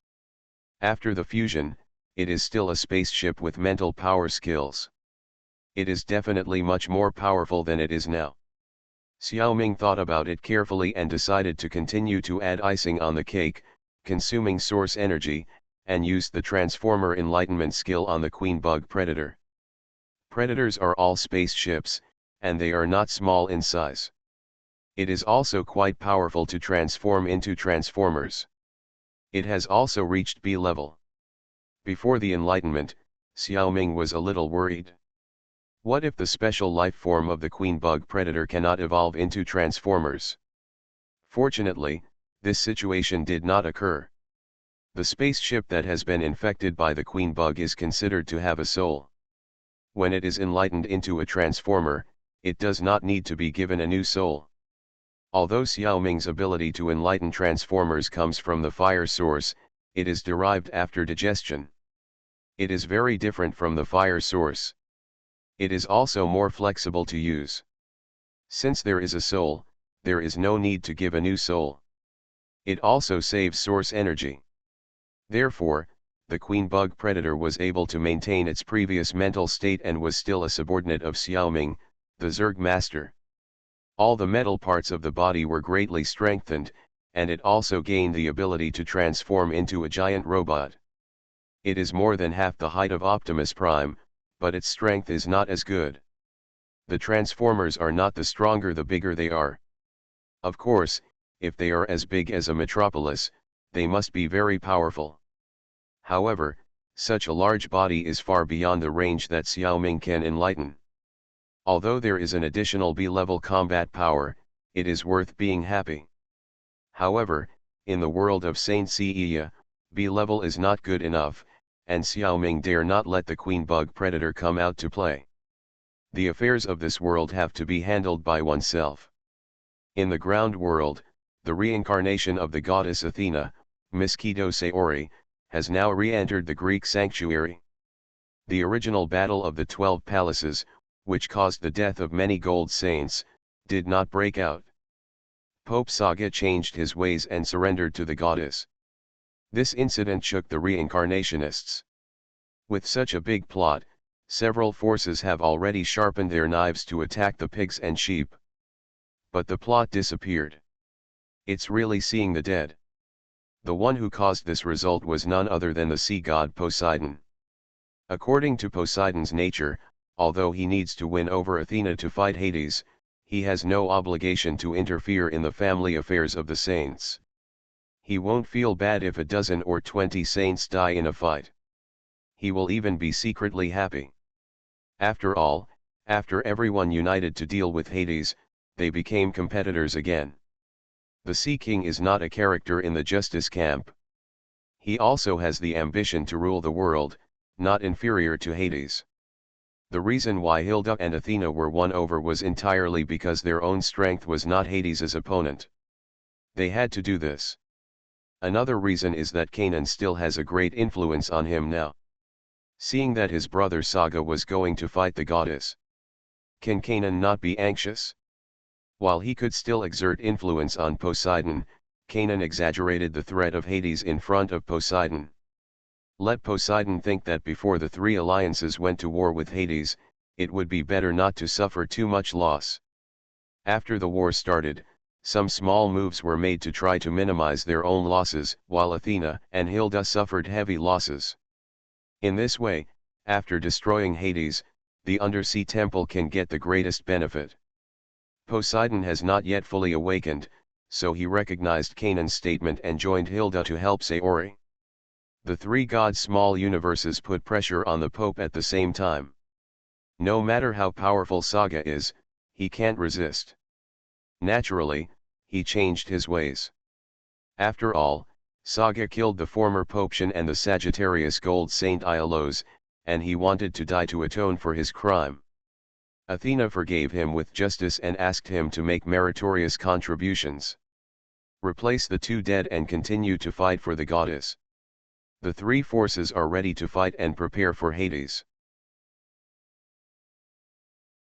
A: After the fusion, it is still a spaceship with mental power skills. It is definitely much more powerful than it is now. Xiaoming thought about it carefully and decided to continue to add icing on the cake, consuming source energy, and used the Transformer Enlightenment skill on the Queen Bug Predator. Predators are all spaceships, and they are not small in size. It is also quite powerful to transform into Transformers. It has also reached B level. Before the Enlightenment, Xiaoming was a little worried. What if the special life form of the Queen Bug Predator cannot evolve into Transformers? Fortunately, this situation did not occur. The spaceship that has been infected by the Queen Bug is considered to have a soul. When it is enlightened into a Transformer, it does not need to be given a new soul. Although Xiaoming's ability to enlighten Transformers comes from the fire source, it is derived after digestion. It is very different from the fire source. It is also more flexible to use. Since there is a soul, there is no need to give a new soul. It also saves source energy. Therefore, the Queen Bug Predator was able to maintain its previous mental state and was still a subordinate of Xiaoming, the Zerg Master. All the metal parts of the body were greatly strengthened, and it also gained the ability to transform into a giant robot. It is more than half the height of Optimus Prime, but its strength is not as good. The Transformers are not the stronger the bigger they are. Of course, if they are as big as a metropolis, they must be very powerful. However, such a large body is far beyond the range that Xiaoming can enlighten. Although there is an additional B-level combat power, it is worth being happy. However, in the world of Saint Seiya, B-level is not good enough, and Xiaoming dare not let the queen bug predator come out to play. The affairs of this world have to be handled by oneself. In the ground world, the reincarnation of the goddess Athena, Mosquito Saori, has now re-entered the Greek sanctuary. The original battle of the 12 palaces, which caused the death of many gold saints, did not break out. Pope Saga changed his ways and surrendered to the goddess. This incident shook the reincarnationists. With such a big plot, several forces have already sharpened their knives to attack the pigs and sheep. But the plot disappeared. It's really seeing the dead. The one who caused this result was none other than the sea god Poseidon. According to Poseidon's nature, although he needs to win over Athena to fight Hades, he has no obligation to interfere in the family affairs of the saints. He won't feel bad if a dozen or 20 saints die in a fight. He will even be secretly happy. After all, after everyone united to deal with Hades, they became competitors again. The Sea King is not a character in the justice camp. He also has the ambition to rule the world, not inferior to Hades. The reason why Hilda and Athena were won over was entirely because their own strength was not Hades's opponent. They had to do this. Another reason is that Kanan still has a great influence on him now. Seeing that his brother Saga was going to fight the goddess, can Kanan not be anxious? While he could still exert influence on Poseidon, Kanan exaggerated the threat of Hades in front of Poseidon. Let Poseidon think that before the three alliances went to war with Hades, it would be better not to suffer too much loss. After the war started, some small moves were made to try to minimize their own losses, while Athena and Hilda suffered heavy losses. In this way, after destroying Hades, the undersea temple can get the greatest benefit. Poseidon has not yet fully awakened, so he recognized Kanan's statement and joined Hilda to help Saori. The three gods' small universes put pressure on the Pope at the same time. No matter how powerful Saga is, he can't resist. Naturally, he changed his ways. After all, Saga killed the former Poption and the Sagittarius Gold Saint Iolos, and he wanted to die to atone for his crime. Athena forgave him with justice and asked him to make meritorious contributions. Replace the two dead and continue to fight for the goddess. The three forces are ready to fight and prepare for Hades.